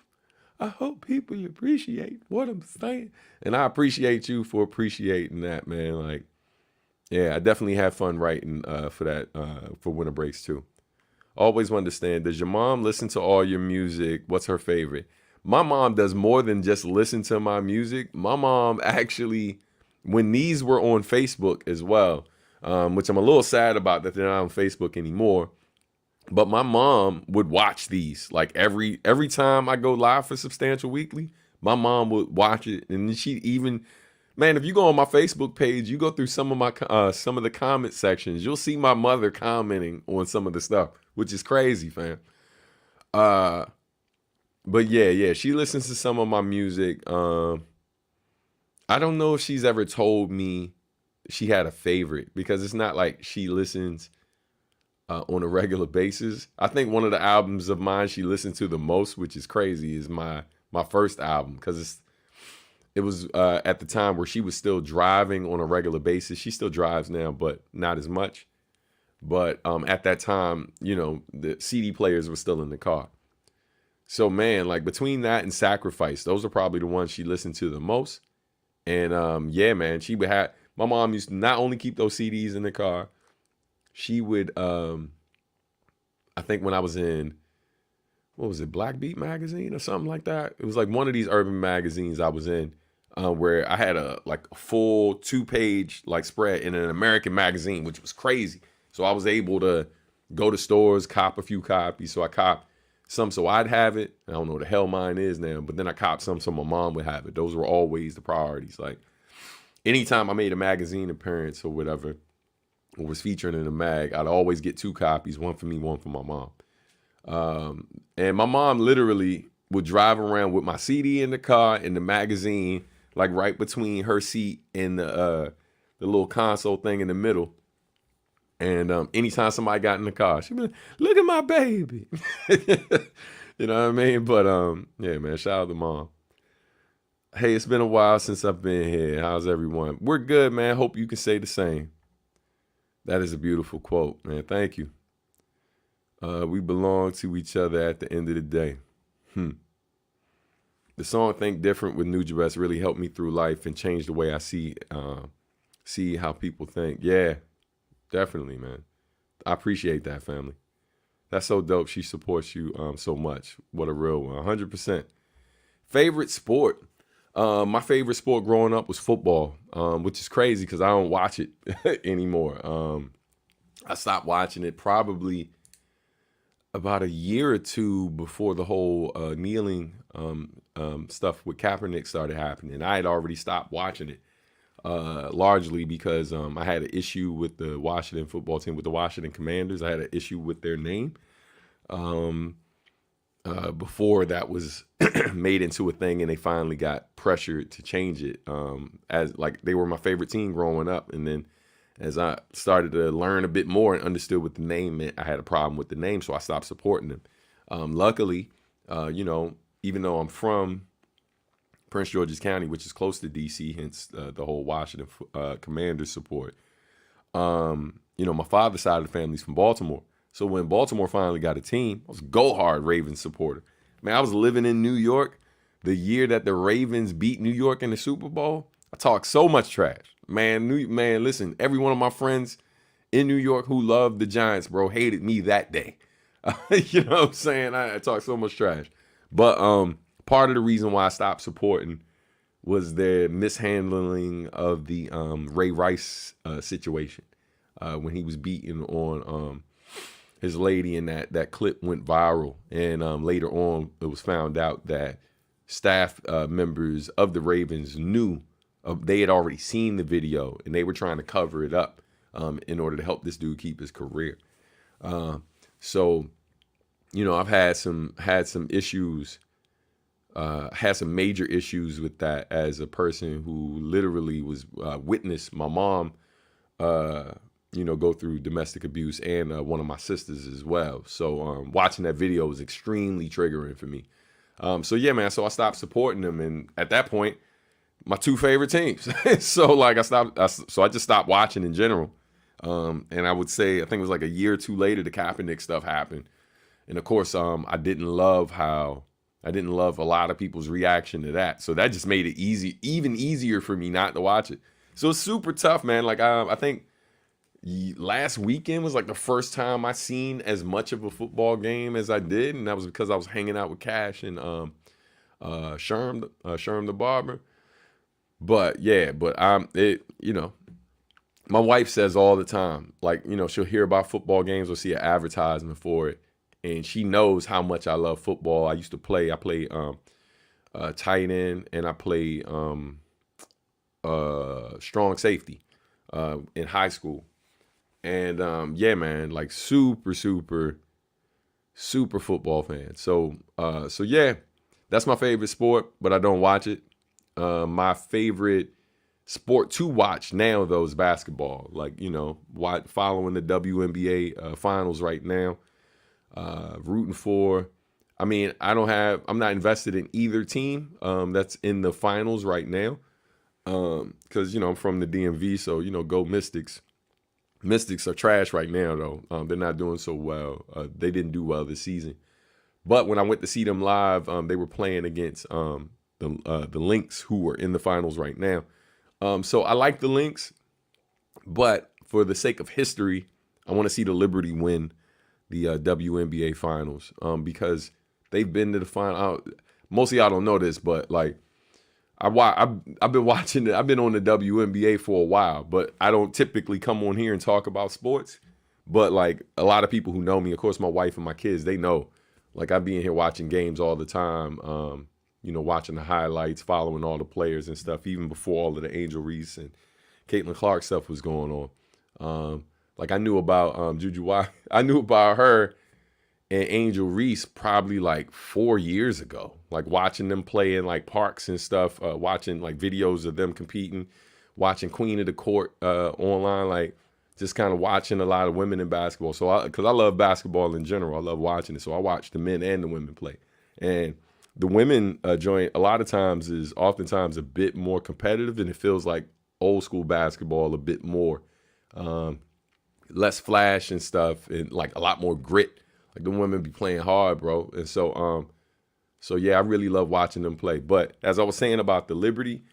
I hope people appreciate what I'm saying. And I appreciate you for appreciating that, man. Like, yeah, I definitely had fun writing for that, for Winter Breaks 2. Always understand, does your mom listen to all your music? What's her favorite? My mom does more than just listen to my music. My mom actually, when these were on Facebook as well, which I'm a little sad about that they're not on Facebook anymore, but my mom would watch these. Like every time I go live for Substantial Weekly, my mom would watch it. And she even, man, if you go on my Facebook page, you go through some of the comment sections, you'll see my mother commenting on some of the stuff, which is crazy, fam. But yeah, she listens to some of my music. I don't know if she's ever told me she had a favorite, because it's not like she listens on a regular basis. I think one of the albums of mine she listened to the most, which is crazy, is my first album, because it was at the time where she was still driving on a regular basis. She still drives now, but not as much. But at that time, the CD players were still in the car. So, man, like between that and Sacrifice, those are probably the ones she listened to the most. And yeah, man, my mom used to not only keep those CDs in the car, she would, I think when I was in, what was it, Black Beat magazine or something like that? It was like one of these urban magazines I was in, where I had a full 2-page spread in an American magazine, which was crazy. So I was able to go to stores, cop a few copies. So I copped some so I'd have it. I don't know what the hell mine is now, but then I copped some so my mom would have it. Those were always the priorities. Like anytime I made a magazine appearance or whatever, or was featured in a mag, I'd always get 2 copies, one for me, one for my mom. And my mom literally would drive around with my CD in the car and the magazine, like right between her seat and the little console thing in the middle. And anytime somebody got in the car, she'd be like, look at my baby. You know what I mean? But yeah, man, shout out to mom. Hey, it's been a while since I've been here. How's everyone? We're good, man. Hope you can say the same. That is a beautiful quote, man. Thank you. We belong to each other at the end of the day. The song Think Different with Nujabes really helped me through life and changed the way I see how people think. Yeah, definitely, man. I appreciate that, family. That's so dope. She supports you so much. What a real one. 100%. Favorite sport? My favorite sport growing up was football, which is crazy because I don't watch it anymore. I stopped watching it probably about a year or two before the whole kneeling stuff with Kaepernick started happening. I had already stopped watching it, largely because I had an issue with the Washington football team, with the Washington Commanders. I had an issue with their name. Before that was made into a thing and they finally got pressured to change it, as they were my favorite team growing up. And then as I started to learn a bit more and understood what the name meant, I had a problem with the name, so I stopped supporting them. Luckily, even though I'm from Prince George's County, which is close to DC, hence the whole Washington Commanders support, my father's side of the family's from Baltimore. So when Baltimore finally got a team, I was a go hard Ravens supporter. Man, I was living in New York the year that the Ravens beat New York in the Super Bowl. I talked so much trash. Man, listen, every one of my friends in New York who loved the Giants, bro, hated me that day. You know what I'm saying? I talked so much trash. But part of the reason why I stopped supporting was their mishandling of the Ray Rice situation when he was beaten on his lady, and that clip went viral. And later on, it was found out that staff members of the Ravens knew they had already seen the video, and they were trying to cover it up in order to help this dude keep his career. So, I've had some issues, had some major issues with that as a person who literally was witnessed my mom go through domestic abuse, and one of my sisters as well. So watching that video was extremely triggering for me. So yeah, man, so I stopped supporting them. And at that point, my 2 favorite teams. So I just stopped watching in general. And I would say, I think it was like a year or 2 later, the Kaepernick stuff happened. And of course, I didn't love a lot of people's reaction to that. So that just made it even easier for me not to watch it. So it's super tough, man. I think last weekend was the first time I seen as much of a football game as I did, and that was because I was hanging out with Cash and Sherm the barber. But yeah, my wife says all the time, she'll hear about football games or see an advertisement for it, and she knows how much I love football. I play tight end, and I play strong safety in high school. And yeah, man, super football fan. So yeah, that's my favorite sport, but I don't watch it. My favorite sport to watch now, though, is basketball. Following the WNBA finals right now, rooting for I mean, I'm not invested in either team that's in the finals right now. Because, I'm from the DMV, so, go Mystics. Mystics are trash right now, though. They're not doing so well. They didn't do well this season. But when I went to see them live, they were playing against the Lynx, who are in the finals right now. So I like the Lynx, but for the sake of history, I want to see the Liberty win the WNBA finals because they've been to the final. Most of y'all don't know this, but like I've been watching it. I've been on the WNBA for a while, but I don't typically come on here and talk about sports. But like a lot of people who know me, of course, my wife and my kids, they know. Like I be in here watching games all the time. Watching the highlights, following all the players and stuff, even before all of the Angel Reese and Caitlin Clark stuff was going on. Like I knew about Juju Watkins. I knew about her and Angel Reese probably like 4 years ago. Like watching them play in like parks and stuff, watching like videos of them competing, watching Queen of the Court online, like just kind of watching a lot of women in basketball. So because I love basketball in general, I love watching it. So I watch the men and the women play. And the women joint a lot of times is oftentimes a bit more competitive, and it feels like old school basketball a bit more, less flash and stuff, and like a lot more grit. Like the women be playing hard, bro. And so yeah, I really love watching them play. But as I was saying about the Liberty,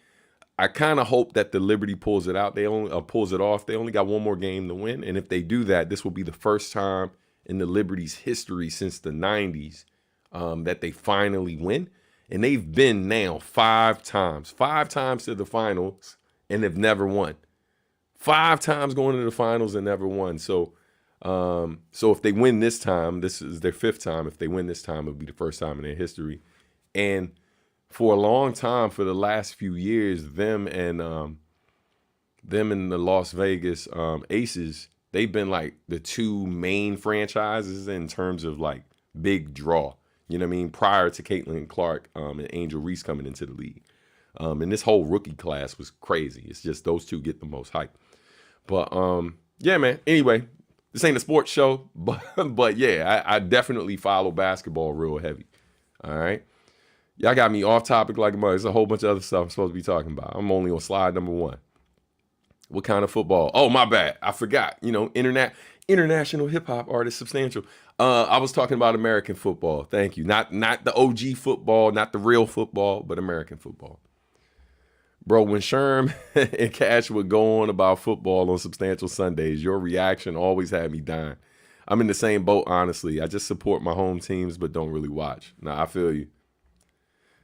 I kind of hope that the Liberty pulls it out. They only pulls it off. They only got one more game to win, and if they do that, this will be the first time in the Liberty's history since the '90s that they finally win. And they've been now 5 times to the finals and have never won. 5 times going to the finals and never won. So if they win this time, this is their 5th time. If they win this time, it'll be the first time in their history. And for a long time, for the last few years, them and the Las Vegas Aces, they've been like the 2 main franchises in terms of like big draw. You know what I mean? Prior to Caitlin Clark and Angel Reese coming into the league. And this whole rookie class was crazy. It's just those 2 get the most hype. But yeah, man. Anyway, this ain't a sports show, but yeah, I definitely follow basketball real heavy. All right. Y'all got me off topic like a mother. There's a whole bunch of other stuff I'm supposed to be talking about. I'm only on slide number 1. What kind of football? Oh, my bad. I forgot. International hip hop artist, Substantial. I was talking about American football. Thank you. Not the OG football, not the real football, but American football. Bro, when Sherm and Cash would go on about football on Substantial Sundays, your reaction always had me dying. I'm in the same boat, honestly. I just support my home teams, but don't really watch. Nah, I feel you.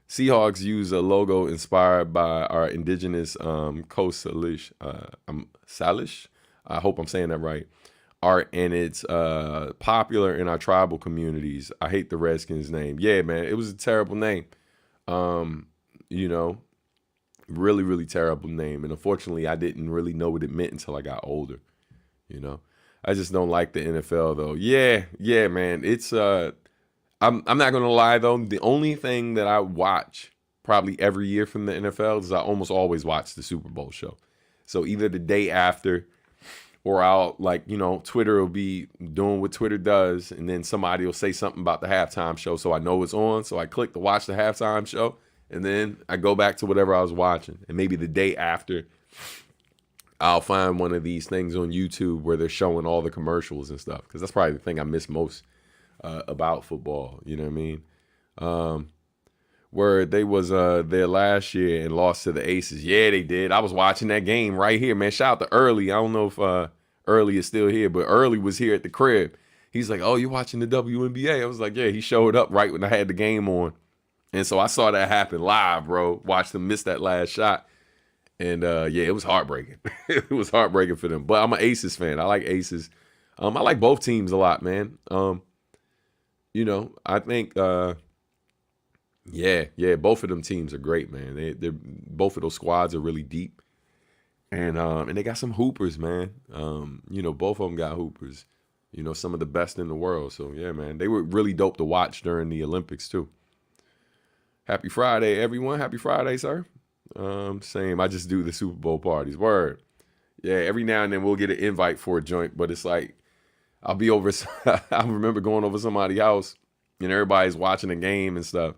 Seahawks use a logo inspired by our indigenous Coast Salish. Salish? I hope I'm saying that right. Art, and it's popular in our tribal communities. I hate the Redskins name. Yeah, man, it was a terrible name. Really, really terrible name. And unfortunately, I didn't really know what it meant until I got older. I just don't like the NFL though. Yeah, man. It's I'm not gonna lie though. The only thing that I watch probably every year from the NFL is I almost always watch the Super Bowl show. So either the day after, or I'll Twitter will be doing what Twitter does, and then somebody will say something about the halftime show, so I know it's on. So I click to watch the halftime show, and then I go back to whatever I was watching. And maybe the day after, I'll find one of these things on YouTube where they're showing all the commercials and stuff, because that's probably the thing I miss most about football. You know what I mean? Where they was there last year and lost to the Aces. Yeah, they did. I was watching that game right here, man. Shout out to Early. I don't know if Early is still here, but Early was here at the crib. He's like, "Oh, you're watching the WNBA?" I was like, "Yeah." He showed up right when I had the game on, and so I saw that happen live, bro. Watched them miss that last shot, and yeah, it was heartbreaking. It was heartbreaking for them. But I'm an Aces fan. I like Aces. I like both teams a lot, man. I think. Yeah, both of them teams are great, man. They're both of those squads are really deep, and they got some hoopers, man. Both of them got hoopers. Some of the best in the world. So yeah, man, they were really dope to watch during the Olympics too. Happy Friday, everyone. Happy Friday, sir. Same. I just do the Super Bowl parties. Word. Yeah, every now and then we'll get an invite for a joint, but it's like I'll be over. I remember going over somebody's house. and everybody's watching the game and stuff.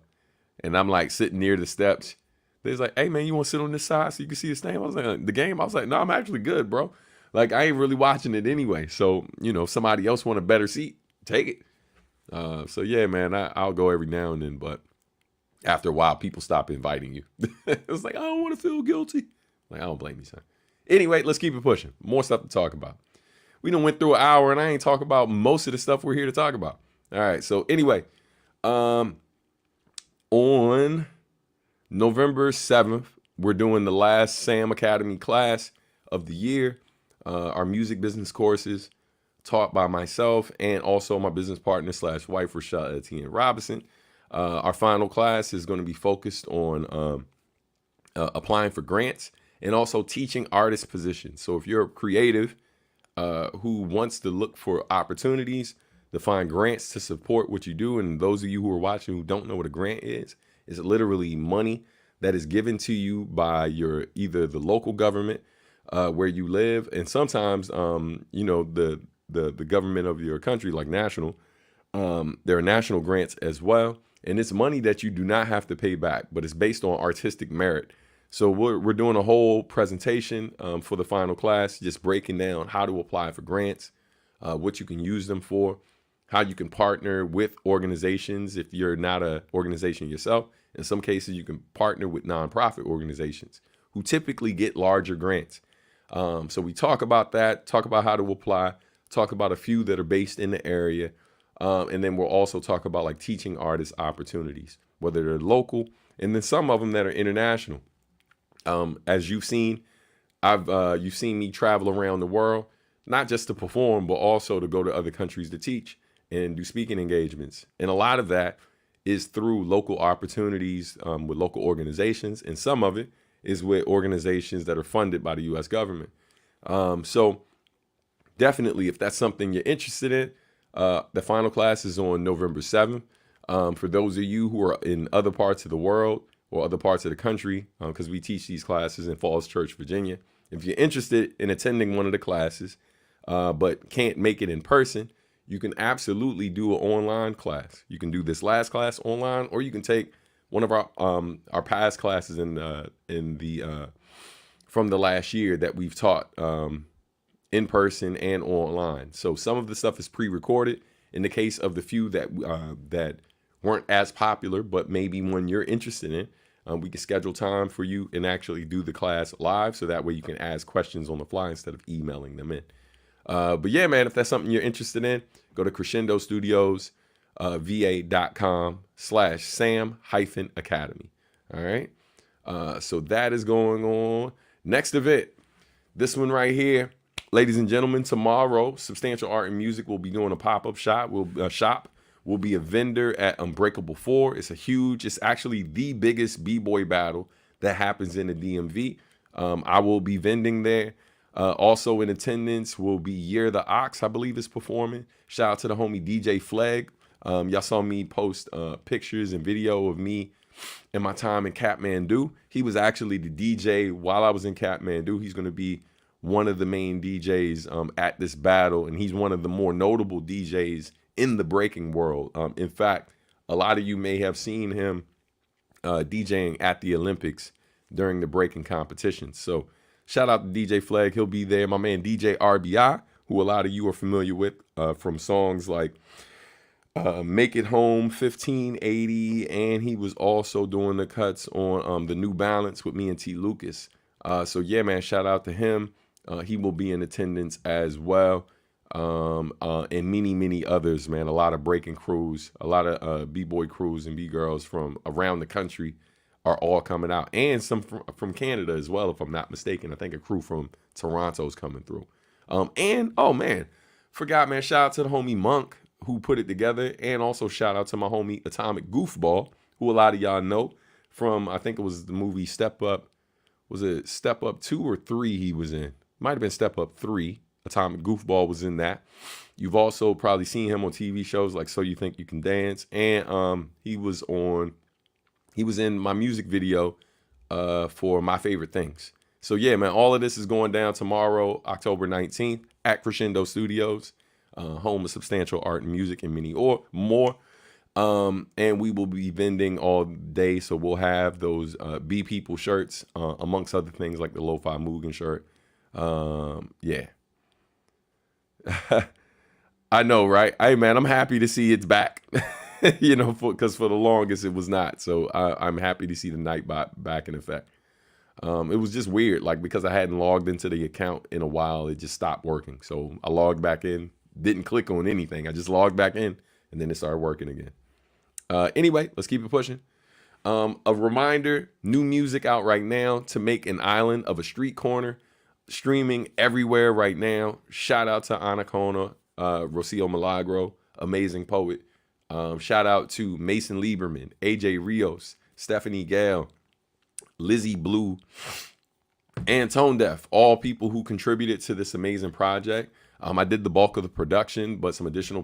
And I'm like sitting near the steps. They're like, hey man, you want to sit on this side so you can see the stand? I was like, the game? I was like, no, I'm actually good, bro. Like, I ain't really watching it anyway. So, if somebody else want a better seat, take it. So yeah, man, I'll go every now and then, but after a while, people stop inviting you. It's like, I don't want to feel guilty. Like, I don't blame you, son. Anyway, let's keep it pushing. More stuff to talk about. We done went through an hour and I ain't talking about most of the stuff we're here to talk about. All right. So anyway, on November 7th, we're doing the last Sam Academy class of the year. Our music business courses taught by myself and also my business partner / wife, Rocio Etienne Robinson. Our final class is going to be focused on applying for grants and also teaching artist positions. So if you're a creative who wants to look for opportunities to find grants to support what you do, and those of you who are watching who don't know what a grant is literally money that is given to you by either the local government where you live, and sometimes the government of your country, like national. There are national grants as well. And it's money that you do not have to pay back, but it's based on artistic merit. So we're doing a whole presentation for the final class, just breaking down how to apply for grants, what you can use them for, how you can partner with organizations if you're not an organization yourself. In some cases, you can partner with nonprofit organizations who typically get larger grants. So we talk about that, talk about how to apply, talk about a few that are based in the area. And then we'll also talk about like teaching artists opportunities, whether they're local, and then some of them that are international. As you've seen, you've seen me travel around the world, not just to perform, but also to go to other countries to teach and do speaking engagements. And a lot of that is through local opportunities with local organizations. And some of it is with organizations that are funded by the U.S. government. So definitely, if that's something you're interested in, the final class is on November 7th. For those of you who are in other parts of the world or other parts of the country, because we teach these classes in Falls Church, Virginia. If you're interested in attending one of the classes, but can't make it in person, you can absolutely do an online class. You can do this last class online, or you can take one of our past classes from the last year that we've taught in person and online. So some of the stuff is pre-recorded. In the case of the few that weren't as popular, but maybe one you're interested in, we can schedule time for you and actually do the class live. So that way you can ask questions on the fly instead of emailing them in. But yeah, man, if that's something you're interested in, go to Crescendo Studios, va.com/Sam-Academy. All right. So that is going on. Next event, this one right here. Ladies and gentlemen, tomorrow, Substantial Art and Music will be doing a pop-up shop. We'll be a vendor at Unbreakable 4. It's actually the biggest b-boy battle that happens in the DMV. I will be vending there. Also in attendance will be Year the Ox, I believe, is performing. Shout out to the homie DJ Flag. Y'all saw me post pictures and video of me and my time in Kathmandu. He was actually the DJ while I was in Kathmandu. He's going to be one of the main DJs at this battle, and he's one of the more notable DJs in the breaking world. In fact, a lot of you may have seen him DJing at the Olympics during the breaking competition. So shout out to DJ Flag. He'll be there. My man DJ RBI, who a lot of you are familiar with from songs like Make It Home, 1580, and he was also doing the cuts on the New Balance with me and T. Lucas. So yeah, man, shout out to him. He will be in attendance as well. And many others, man. A lot of breaking crews, a lot of b-boy crews and b-girls from around the country are all coming out. And some from Canada as well, if I'm not mistaken. I think a crew from Toronto's coming through. And, oh, man, forgot, man, shout out to the homie Monk who put it together. And also shout out to my homie Atomic Goofball, who a lot of y'all know from, I think it was the movie Step Up. Was it Step Up 2 or 3 he was in? Might have been Step Up 3. Atomic Goofball was in that. You've also probably seen him on TV shows like So You Think You Can Dance. And he was in my music video for My Favorite Things. So yeah, man, all of this is going down tomorrow, October 19th at Crescendo Studios, home of Substantial Art and Music and many or more. And we will be vending all day. So we'll have those Be People shirts, amongst other things like the Lo-Fi Mugen shirt. Yeah. I know, right? Hey, man, I'm happy to see it's back. Because for the longest it was not. So I'm happy to see the Nightbot back in effect. It was just weird, like because I hadn't logged into the account in a while, it just stopped working. So I logged back in, didn't click on anything. I just logged back in, and then it started working again. Anyway, let's keep it pushing. A reminder, new music out right now, To Make an Island of a Street Corner, streaming everywhere right now. Shout out to Anacaona, Rocio Milagro, amazing poet. Shout out to Mason Lieberman, AJ Rios, Stephanie Gale, Lizzie Blue, and Tone Deaf, all people who contributed to this amazing project. I did the bulk of the production, but some additional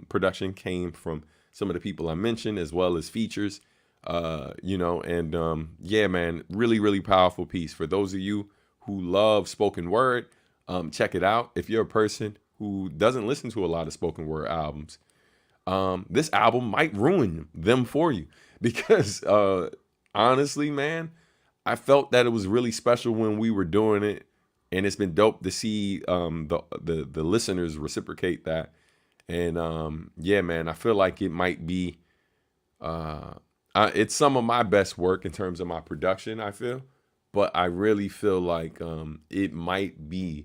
production came from some of the people I mentioned, as well as features. Yeah, man, really, really powerful piece. For those of you who love spoken word, check it out. If you're a person who doesn't listen to a lot of spoken word albums, this album might ruin them for you, because honestly, man, I felt that it was really special when we were doing it, and it's been dope to see the listeners reciprocate that. And yeah, man, I feel like it might be it's some of my best work in terms of my production, I feel, but I really feel like it might be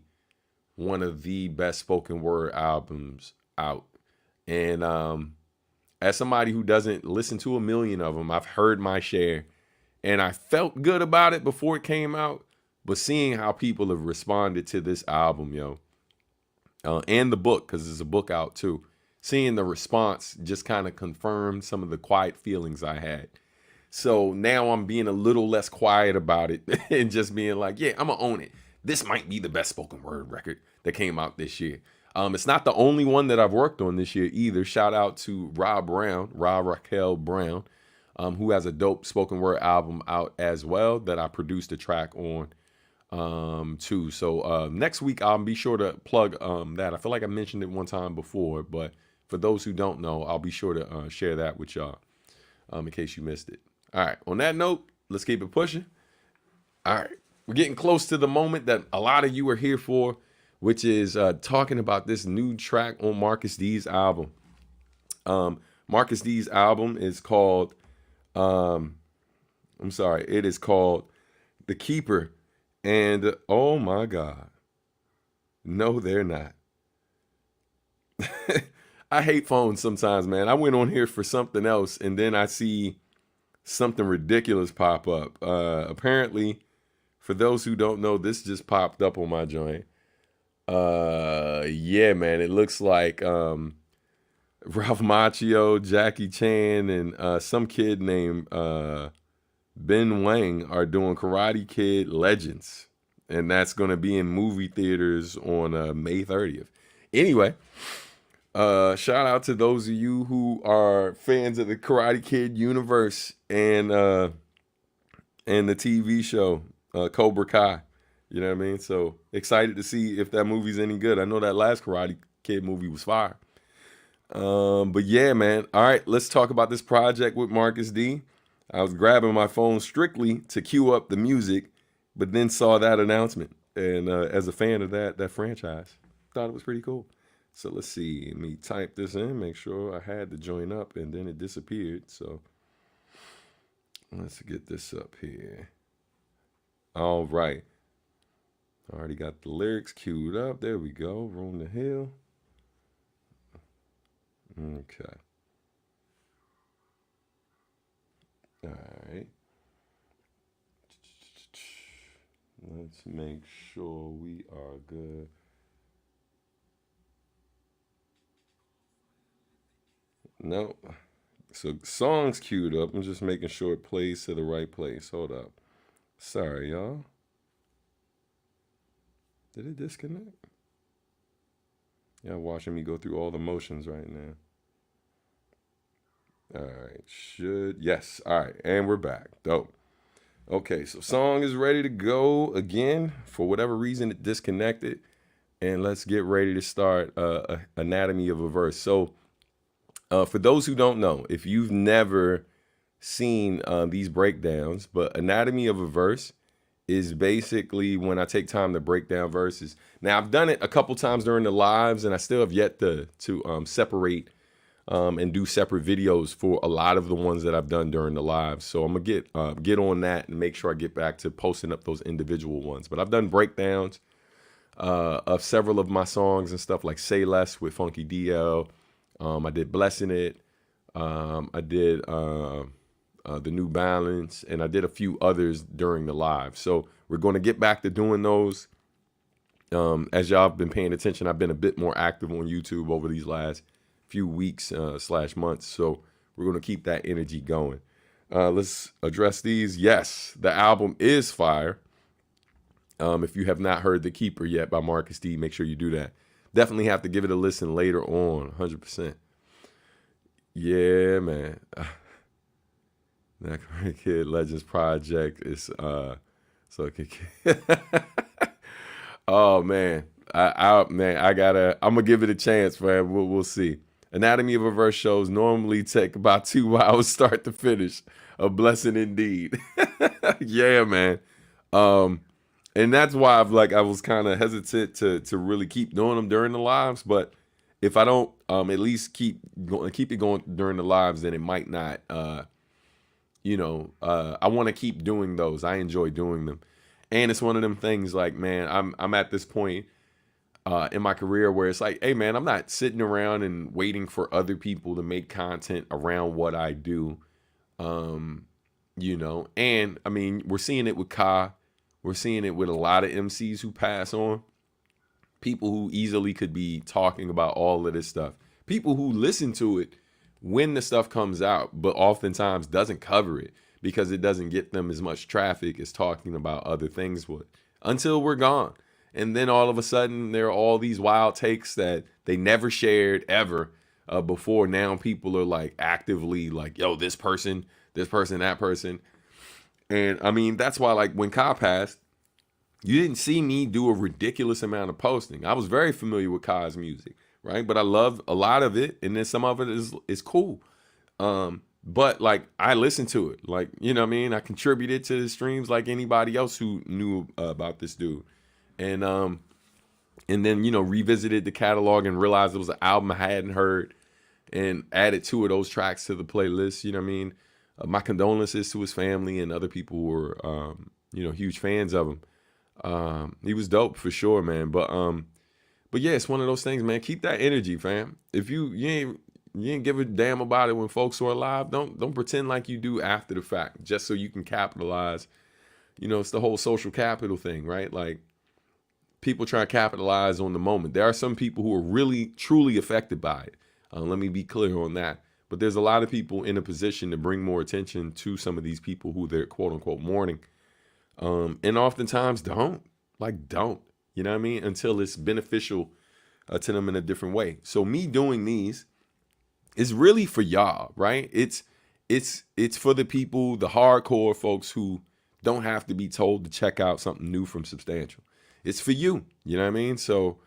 one of the best spoken word albums out. And as somebody who doesn't listen to a million of them, I've heard my share, and I felt good about it before it came out. But seeing how people have responded to this album, and the book, because there's a book out too, seeing the response just kind of confirmed some of the quiet feelings I had. So now I'm being a little less quiet about it and just being like, yeah, I'm going to own it. This might be the best spoken word record that came out this year. It's not the only one that I've worked on this year either. Shout out to Ra Raquel Brown, who has a dope spoken word album out as well that I produced a track on too. So next week I'll be sure to plug that. I feel like I mentioned it one time before, but for those who don't know, I'll be sure to share that with y'all in case you missed it. All right, on that note, let's keep it pushing. All right, we're getting close to the moment that a lot of you are here for, which is talking about this new track on Marcus D's album. Marcus D's album is called it is called The Keeper. And oh my God, no, they're not. I hate phones sometimes, man. I went on here for something else, and then I see something ridiculous pop up. Apparently, for those who don't know, this just popped up on my joint. Yeah, man, it looks like Ralph Macchio, Jackie Chan, and some kid named Ben Wang are doing Karate Kid Legends, and that's going to be in movie theaters on May 30th. Anyway, shout out to those of you who are fans of the Karate Kid universe and the TV show Cobra Kai. You know what I mean? So excited to see if that movie's any good. I know that last Karate Kid movie was fire. But yeah, man. All right, let's talk about this project with Marcus D. I was grabbing my phone strictly to cue up the music, but then saw that announcement. And as a fan of that franchise, thought it was pretty cool. So let's see. Let me type this in, make sure I had the joint up, and then it disappeared. So let's get this up here. All right. Already got the lyrics queued up. There we go. Roam the Hill. Okay. All right. Let's make sure we are good. No. So song's queued up. I'm just making sure it plays to the right place. Hold up. Sorry, y'all. Did it disconnect? Y'all watching me go through all the motions right now. All right. Yes. All right. And we're back. Dope. Okay. So song is ready to go again. For whatever reason, it disconnected. And let's get ready to start Anatomy of a Verse. So For those who don't know, if you've never seen these breakdowns, but Anatomy of a Verse is basically when I take time to break down verses. Now, I've done it a couple times during the lives, and I still have yet to separate and do separate videos for a lot of the ones that I've done during the lives. So I'm gonna get on that and make sure I get back to posting up those individual ones. But I've done breakdowns of several of my songs and stuff, like Say Less with Funky DL. I did Blessing It. I did the New Balance, and I did a few others during the live. So we're going to get back to doing those. As y'all have been paying attention, I've been a bit more active on YouTube over these last few weeks / months. So we're going to keep that energy going. Let's address these. Yes, the album is fire. If you have not heard The Keeper yet by Marcus D, make sure you do that. Definitely have to give it a listen later on, 100%. Yeah, man. That Kid Legends Project is so oh man. I'm gonna give it a chance, man. We'll see. Anatomy of a Verse shows normally take about 2 hours start to finish. A blessing indeed. Yeah, man. And that's why I was kind of hesitant to really keep doing them during the lives. But if I don't at least keep it going during the lives, then it might not. I want to keep doing those. I enjoy doing them, and it's one of them things. Like, man, I'm at this point in my career where it's like, hey, man, I'm not sitting around and waiting for other people to make content around what I do. And I mean, we're seeing it with Ka. We're seeing it with a lot of MCs who pass on. People who easily could be talking about all of this stuff. People who listen to it when the stuff comes out, but oftentimes doesn't cover it because it doesn't get them as much traffic as talking about other things would, until we're gone. And then all of a sudden, there are all these wild takes that they never shared ever before. Now people are like actively like, yo, this person, that person. And I mean, that's why, like, when Ka passed, you didn't see me do a ridiculous amount of posting. I was very familiar with Ka's music, right? But I love a lot of it, and then some of it is cool. But like, I listened to it, like, you know what I mean? I contributed to the streams like anybody else who knew about this dude. And then, revisited the catalog and realized it was an album I hadn't heard and added 2 of those tracks to the playlist, you know what I mean? My condolences to his family and other people who were, huge fans of him. He was dope for sure, man. But yeah, it's one of those things, man. Keep that energy, fam. If you ain't give a damn about it when folks are alive, don't pretend like you do after the fact, just so you can capitalize. It's the whole social capital thing, right? Like, people try to capitalize on the moment. There are some people who are really, truly affected by it. Let me be clear on that. But there's a lot of people in a position to bring more attention to some of these people who they're quote unquote mourning. And oftentimes don't, you know what I mean? Until it's beneficial to them in a different way. So me doing these is really for y'all, right? It's for the people, the hardcore folks who don't have to be told to check out something new from Substantial. It's for you, you know what I mean? So,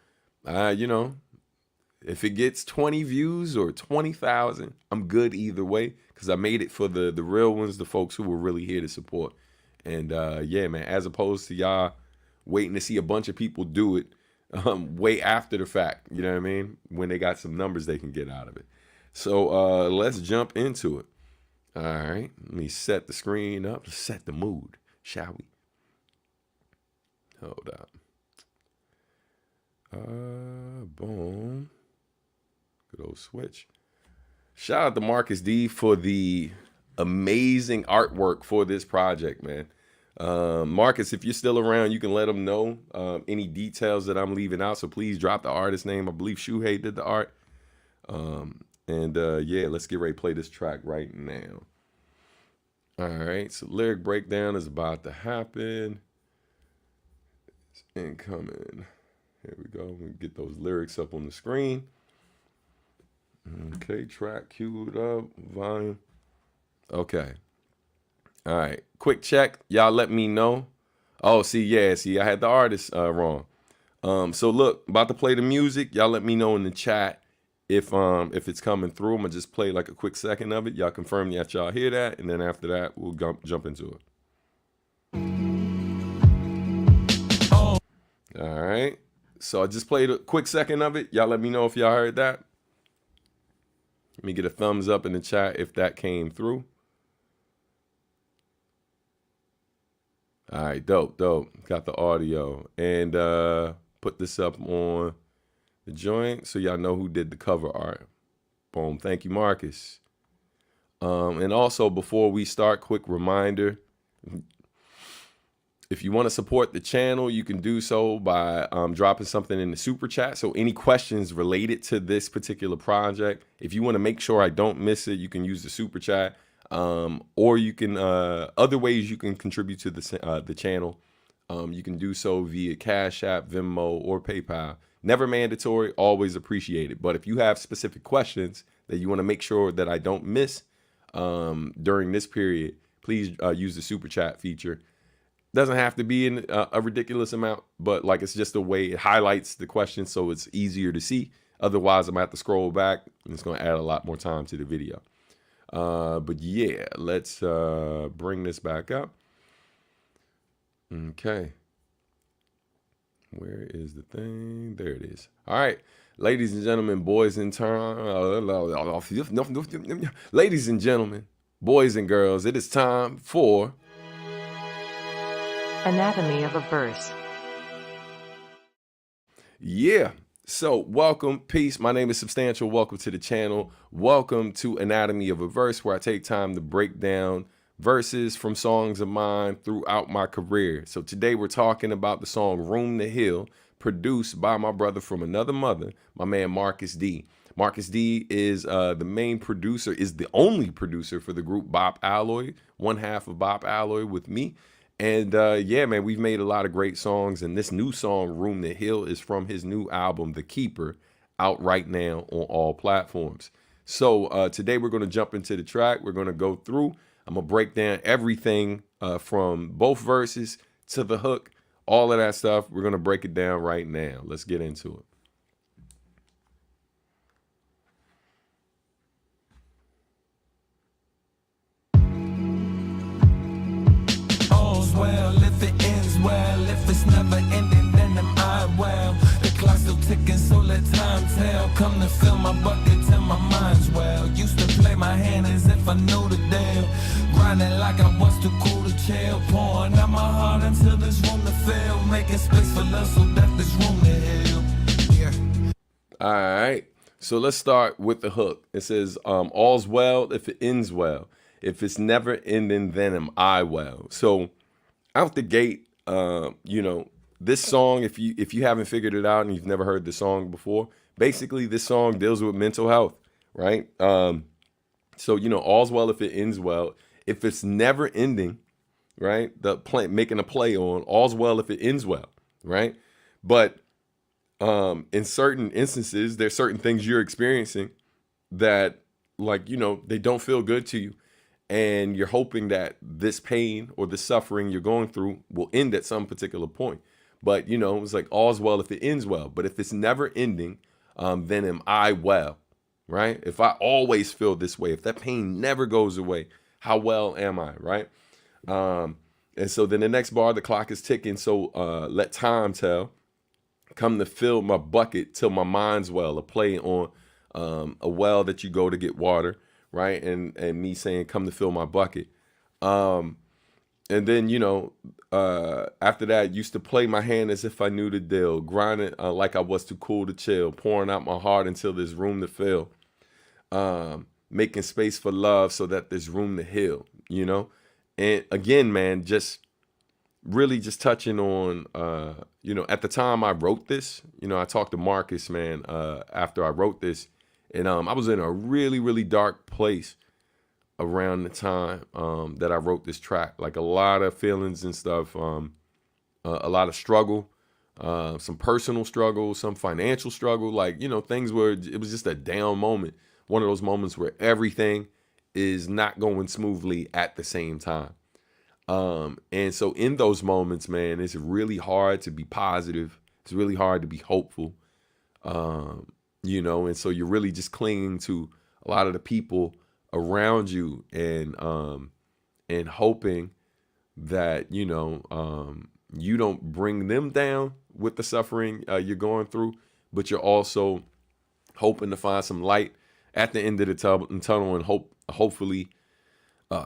if it gets 20 views or 20,000, I'm good either way, because I made it for the real ones, the folks who were really here to support. And yeah, man, as opposed to y'all waiting to see a bunch of people do it way after the fact, you know what I mean? When they got some numbers they can get out of it. So let's jump into it. All right, let me set the screen up, set the mood, shall we? Hold up. Boom. Good old switch. Shout out to Marcus D for the amazing artwork for this project, man. Marcus, if you're still around, you can let them know any details that I'm leaving out. So please drop the artist name. I believe Shuhei did the art. Yeah, let's get ready to play this track right now. All right, so lyric breakdown is about to happen. It's incoming. Here we go. We'll get those lyrics up on the screen. Okay, track queued up, volume. Okay. All right, quick check. Y'all let me know. Oh, see, I had the artist wrong. So look, about to play the music. Y'all let me know in the chat If it's coming through, I'm gonna just play like a quick second of it. Y'all confirm that y'all hear that, and then after that, we'll jump into it. All right. So I just played a quick second of it. Y'all let me know if y'all heard that. Let me get a thumbs up in the chat if that came through. All right, dope. Got the audio. And put this up on the joint so y'all know who did the cover art. Boom. Thank you, Marcus. And also, before we start, quick reminder. If you want to support the channel, you can do so by dropping something in the super chat. So any questions related to this particular project, if you want to make sure I don't miss it, you can use the super chat. Or you can, other ways you can contribute to the channel. You can do so via Cash App, Venmo, or PayPal. Never mandatory, always appreciated. But if you have specific questions that you want to make sure that I don't miss during this period, please use the super chat feature. Doesn't have to be in a ridiculous amount, but like it's just a way it highlights the question so it's easier to see. Otherwise, I'm gonna have to scroll back and it's gonna add a lot more time to the video. But yeah, let's bring this back up. Okay. Where is the thing? There it is. All right, ladies and gentlemen, boys and ladies and gentlemen, boys and girls, it is time for Anatomy of a Verse. Yeah. So welcome, peace. My name is Substantial. Welcome to the channel. Welcome to Anatomy of a Verse, where I take time to break down verses from songs of mine throughout my career. So today we're talking about the song Room to Heal, produced by my brother from another mother, my man Marcus D. Marcus D is the main producer, is the only producer for the group Bop Alloy, one half of Bop Alloy with me. And yeah, man, we've made a lot of great songs. And this new song, Room to Heal, is from his new album, The Keeper, out right now on all platforms. So today we're going to jump into the track. We're going to go through. I'm going to break down everything from both verses to the hook, all of that stuff. We're going to break it down right now. Let's get into it. Well, if it ends well, if it's never ending, then am I well. The clock's still ticking, so let time tell. Come to fill my bucket till my mind's well. Used to play my hand as if I knew the deal. Grinding like I was too cool to chill. Pouring out my heart until there's room to fill. Making space for love so that there's room to heal. Yeah. All right. So let's start with the hook. It says, all's well if it ends well. If it's never ending, then am I well. So out the gate, you know, this song, if you haven't figured it out and you've never heard the song before, basically this song deals with mental health, right? So, you know, all's well if it ends well. If it's never ending, right? Making a play on all's well if it ends well, right? But in certain instances, there's certain things you're experiencing that, like, you know, they don't feel good to you. And you're hoping that this pain or the suffering you're going through will end at some particular point. But, you know, it's like all's well if it ends well. But if it's never ending, then am I well, right? If I always feel this way, if that pain never goes away, how well am I, right? And so then the next bar, the clock is ticking. So let time tell. Come to fill my bucket till my mind's well. A play on a well that you go to get water. Right. And me saying, come to fill my bucket. And then, you know, after that, used to play my hand as if I knew the deal, grinding like I was too cool to chill, pouring out my heart until there's room to fill, making space for love so that there's room to heal, you know. And again, man, just really just touching on, you know, at the time I wrote this, you know, I talked to Marcus, man, after I wrote this. And I was in a really, really dark place around the time that I wrote this track. Like a lot of feelings and stuff, a lot of struggle, some personal struggle, some financial struggle. Like, you know, things where it was just a down moment. One of those moments where everything is not going smoothly at the same time. And so in those moments, man, it's really hard to be positive. It's really hard to be hopeful. and so you're really just clinging to a lot of the people around you, and hoping that you don't bring them down with the suffering you're going through, but you're also hoping to find some light at the end of the tunnel, and hopefully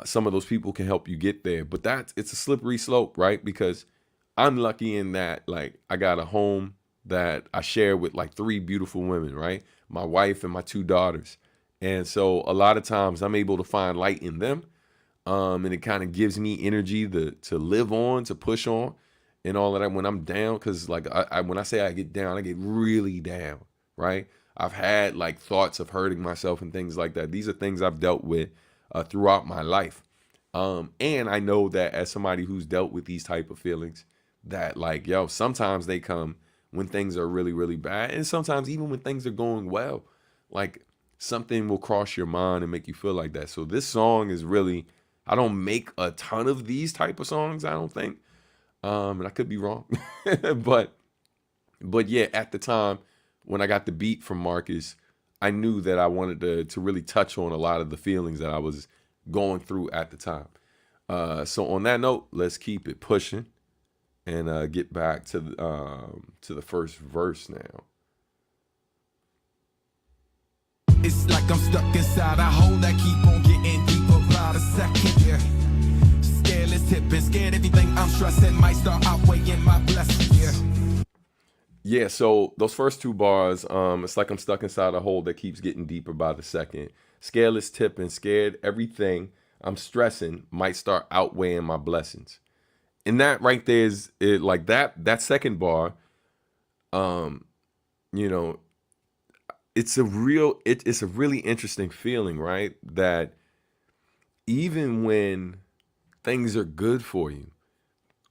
some of those people can help you get there. But it's a slippery slope, right? Because I'm lucky in that, like, I got a home that I share with like 3 beautiful women, right? My wife and my 2 daughters. And so a lot of times I'm able to find light in them. And it kind of gives me energy to live on, to push on, and all of that when I'm down. Cause like when I say I get down, I get really down, right? I've had like thoughts of hurting myself and things like that. These are things I've dealt with throughout my life. And I know that as somebody who's dealt with these type of feelings, that like, sometimes they come when things are really, really bad. And sometimes even when things are going well, like something will cross your mind and make you feel like that. So this song is really, I don't make a ton of these type of songs, I don't think. And I could be wrong. but yeah, at the time when I got the beat from Marcus, I knew that I wanted to really touch on a lot of the feelings that I was going through at the time. So on that note, let's keep it pushing and get back to the first verse now. It's like I'm stuck inside a hole that keep on getting deeper by the second, yeah. Scared, tipping, scared everything I'm stressing might start outweighing my blessing, yeah. Yeah, so those first 2 bars, it's like I'm stuck inside a hole that keeps getting deeper by the second. Scaleless tipping, scared everything I'm stressing might start outweighing my blessings. And that right there is it, like that second bar, it's a really interesting feeling, right? That even when things are good for you,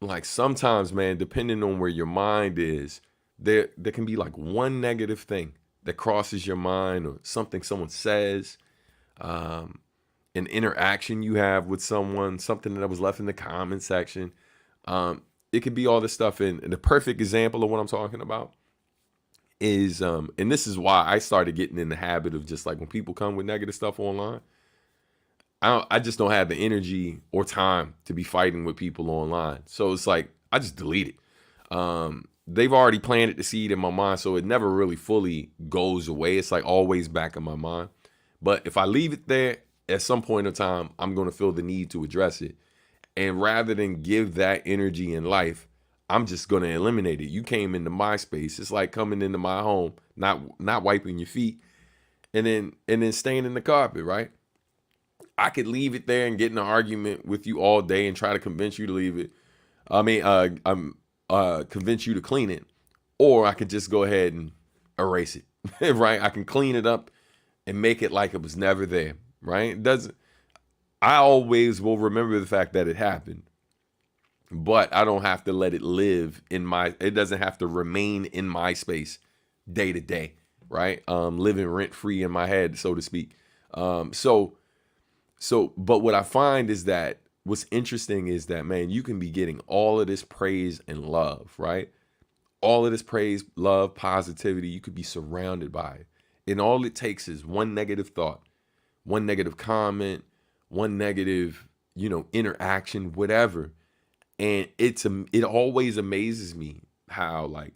like sometimes, man, depending on where your mind is, there can be like one negative thing that crosses your mind, or something someone says, an interaction you have with someone, something that was left in the comment section. It could be all this stuff. And the perfect example of what I'm talking about is, and this is why I started getting in the habit of just like when people come with negative stuff online, I just don't have the energy or time to be fighting with people online. So it's like, I just delete it. They've already planted the seed in my mind, so it never really fully goes away. It's like always back in my mind. But if I leave it there, at some point in time, I'm going to feel the need to address it. And rather than give that energy in life, I'm just going to eliminate it. You came into my space. It's like coming into my home, not wiping your feet, and then staying in the carpet, right? I could leave it there and get in an argument with you all day and try to convince you to leave it. Convince you to clean it, or I could just go ahead and erase it, right? I can clean it up and make it like it was never there, right? I always will remember the fact that it happened, but I don't have to let it live it doesn't have to remain in my space day to day, right? Living rent free in my head, so to speak. But what I find is that what's interesting is that, man, you can be getting all of this praise and love, right? All of this praise, love, positivity, you could be surrounded by it. And all it takes is one negative thought, one negative comment, one negative, interaction, whatever. And it always amazes me how like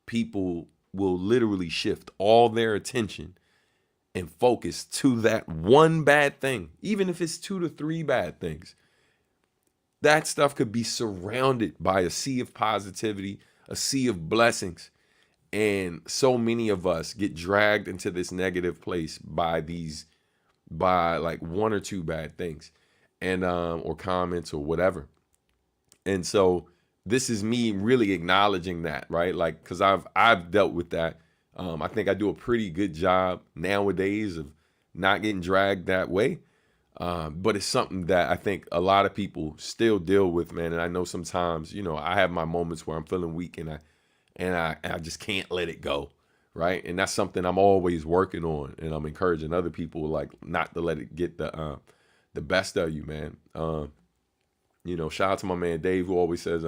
people will literally shift all their attention and focus to that one bad thing, even if it's 2 to 3 bad things. That stuff could be surrounded by a sea of positivity, a sea of blessings. And so many of us get dragged into this negative place by like 1 or 2 bad things, and or comments or whatever. And so this is me really acknowledging that, right? Like, because I've dealt with that. I think I do a pretty good job nowadays of not getting dragged that way. But it's something that I think a lot of people still deal with, man. And I know sometimes, I have my moments where I'm feeling weak and I just can't let it go, right? And that's something I'm always working on, and I'm encouraging other people like not to let it get the best of you, man. Shout out to my man Dave, who always says,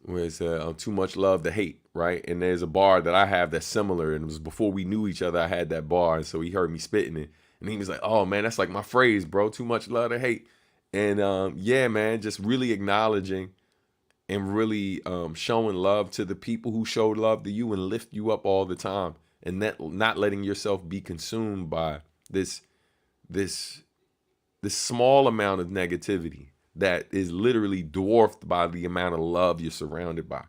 where it's too much love to hate, right? And there's a bar that I have that's similar, and it was before we knew each other. I had that bar, and so he heard me spitting it, and he was like, "Oh man, that's like my phrase, bro. Too much love to hate." And yeah, man, just really acknowledging and really showing love to the people who showed love to you and lift you up all the time, and that not letting yourself be consumed by this small amount of negativity that is literally dwarfed by the amount of love you're surrounded by,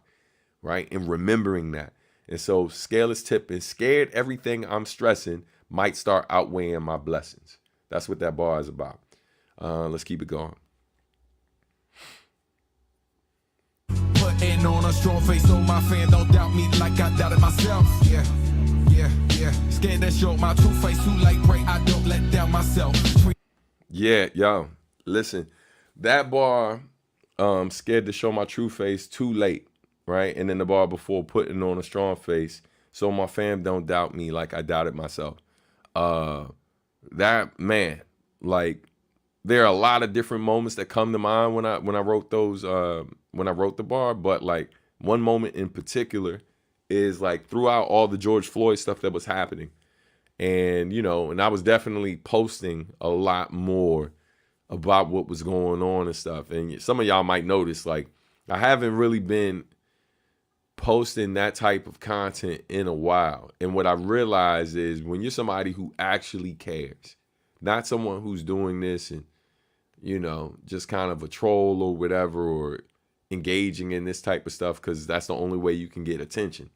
right? And remembering that. And so scale is tipping. Scared everything I'm stressing might start outweighing my blessings. That's what that bar is about. Let's keep it going. Putting on a strong face so my fan don't doubt me like I doubted myself. Yeah. Scared to show my true face too late. Pray I don't let down myself. Yeah, yo, listen, that bar, scared to show my true face too late, right? And then the bar before, putting on a strong face so my fam don't doubt me like I doubted myself. That, man, like, there are a lot of different moments that come to mind when I wrote those, when I wrote the bar, but like one moment in particular is like throughout all the George Floyd stuff that was happening. And, you know, and I was definitely posting a lot more about what was going on and stuff. And some of y'all might notice, like, I haven't really been posting that type of content in a while. And what I realized is when you're somebody who actually cares, not someone who's doing this and, you know, just kind of a troll or whatever, or engaging in this type of stuff because that's the only way you can get attention.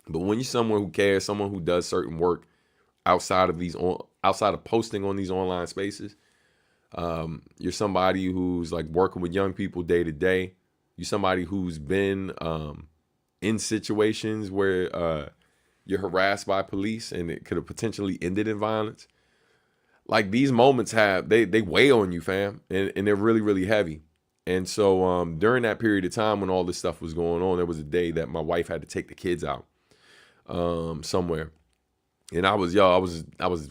But when you're someone who cares, someone who does certain work outside of posting on these online spaces, you're somebody who's like working with young people day to day. You're somebody who's been in situations where you're harassed by police and it could have potentially ended in violence. Like, these moments they weigh on you, fam, and they're really, really heavy. And so during that period of time when all this stuff was going on, there was a day that my wife had to take the kids out somewhere. And I was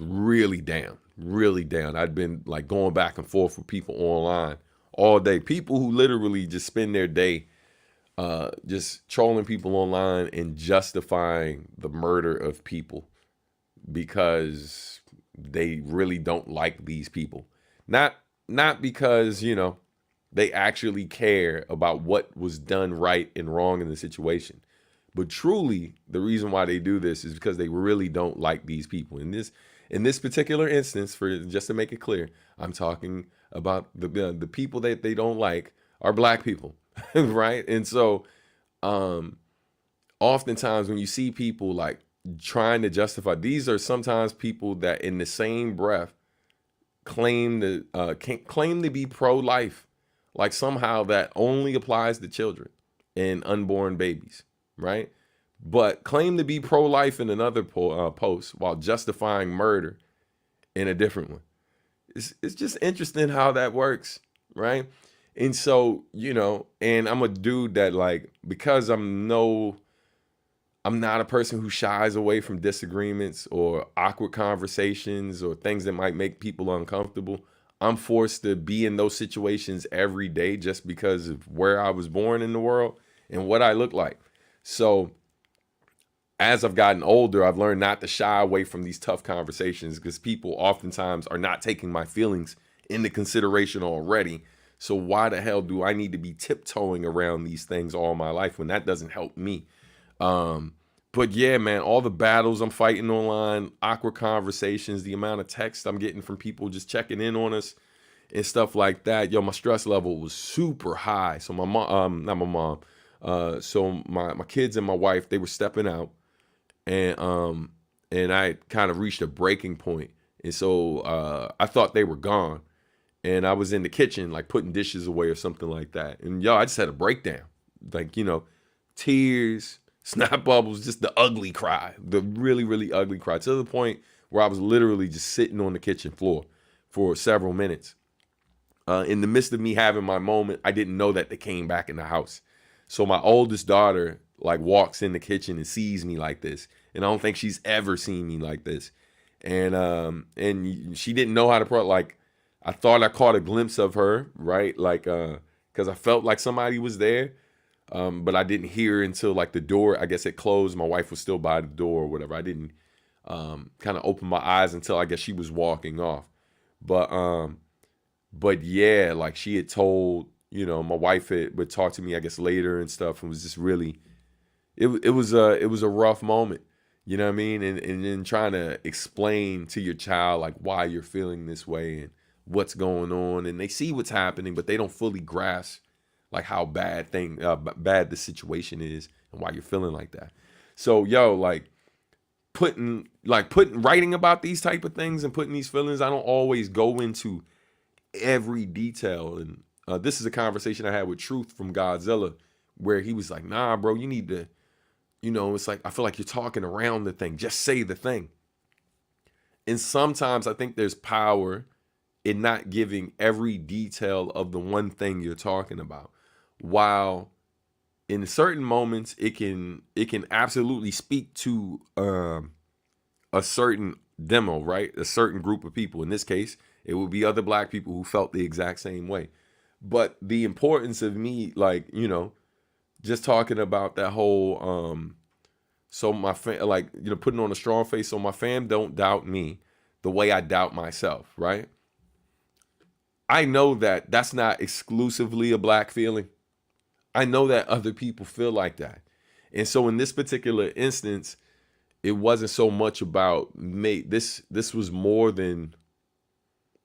really down, really down. I'd been like going back and forth with people online all day. People who literally just spend their day just trolling people online and justifying the murder of people because they really don't like these people. Not because, you know, they actually care about what was done right and wrong in the situation. But truly, the reason why they do this is because they really don't like these people. In this particular instance, just to make it clear, I'm talking about the people that they don't like are black people, right? And so, oftentimes when you see people like trying to justify, these are sometimes people that in the same breath claim to be pro-life, like somehow that only applies to children and unborn babies. Right? But claim to be pro-life in another post while justifying murder in a different one. It's just interesting how that works, right? And so, you know, and I'm a dude that, like, because I'm not a person who shies away from disagreements or awkward conversations or things that might make people uncomfortable. I'm forced to be in those situations every day just because of where I was born in the world and what I look like. So as I've gotten older, I've learned not to shy away from these tough conversations because people oftentimes are not taking my feelings into consideration already. So why the hell do I need to be tiptoeing around these things all my life when that doesn't help me? But yeah, man, all the battles I'm fighting online, awkward conversations, the amount of text I'm getting from people just checking in on us and stuff like that. Yo, my stress level was super high. So my mom, not my mom, so my kids and my wife, they were stepping out, and I kind of reached a breaking point. And so I thought they were gone, and I was in the kitchen like putting dishes away or something like that. And I just had a breakdown, like, you know, tears, snot bubbles, just the ugly cry, the really, really ugly cry, to the point where I was literally just sitting on the kitchen floor for several minutes. In the midst of me having my moment, I didn't know that they came back in the house. So my oldest daughter like walks in the kitchen and sees me like this. And I don't think she's ever seen me like this. And she didn't know how to like, I thought I caught a glimpse of her, right? Like, cause I felt like somebody was there. But I didn't hear until like the door, I guess it closed. My wife was still by the door or whatever. I didn't kind of open my eyes until I guess she was walking off. But yeah, like she had told, my wife would talk to me, I guess, later and stuff, and was just really, it was a rough moment. You know what I mean? And then trying to explain to your child like why you're feeling this way and what's going on, and they see what's happening, but they don't fully grasp like how bad the situation is and why you're feeling like that. So like putting writing about these type of things and putting these feelings, I don't always go into every detail. And this is a conversation I had with Truth from Godzilla, where he was like, nah, bro, you need to, it's like, I feel like you're talking around the thing. Just say the thing. And sometimes I think there's power in not giving every detail of the one thing you're talking about. While in certain moments it can absolutely speak to a certain demo, right? A certain group of people. In this case, it would be other Black people who felt the exact same way. But the importance of me, like, just talking about that whole so my putting on a strong face so my fam don't doubt me the way I doubt myself, right? I know that that's not exclusively a Black feeling. I know that other people feel like that. And so in this particular instance, it wasn't so much about me. This was more than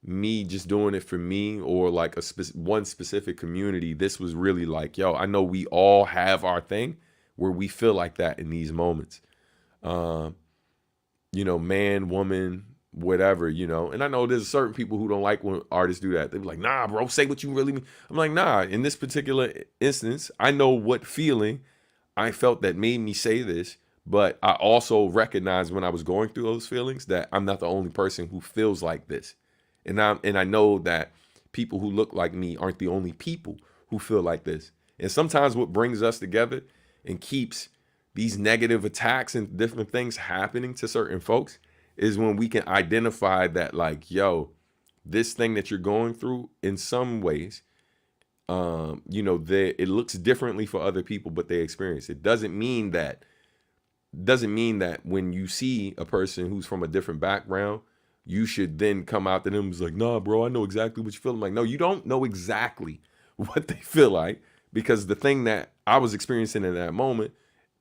me just doing it for me or like one specific community. This was really like, yo, I know we all have our thing where we feel like that in these moments. Man, woman, whatever, and I know there's certain people who don't like when artists do that. They're like, nah, bro, say what you really mean. I'm like, nah, in this particular instance, I know what feeling I felt that made me say this, but I also recognize when I was going through those feelings that I'm not the only person who feels like this. And I know that people who look like me aren't the only people who feel like this. And sometimes what brings us together and keeps these negative attacks and different things happening to certain folks is when we can identify that, like, yo, this thing that you're going through in some ways, it looks differently for other people, but they experience it. Doesn't mean that when you see a person who's from a different background, you should then come out to them and be like, nah, bro, I know exactly what you feel. I'm like, no, you don't know exactly what they feel like, because the thing that I was experiencing in that moment,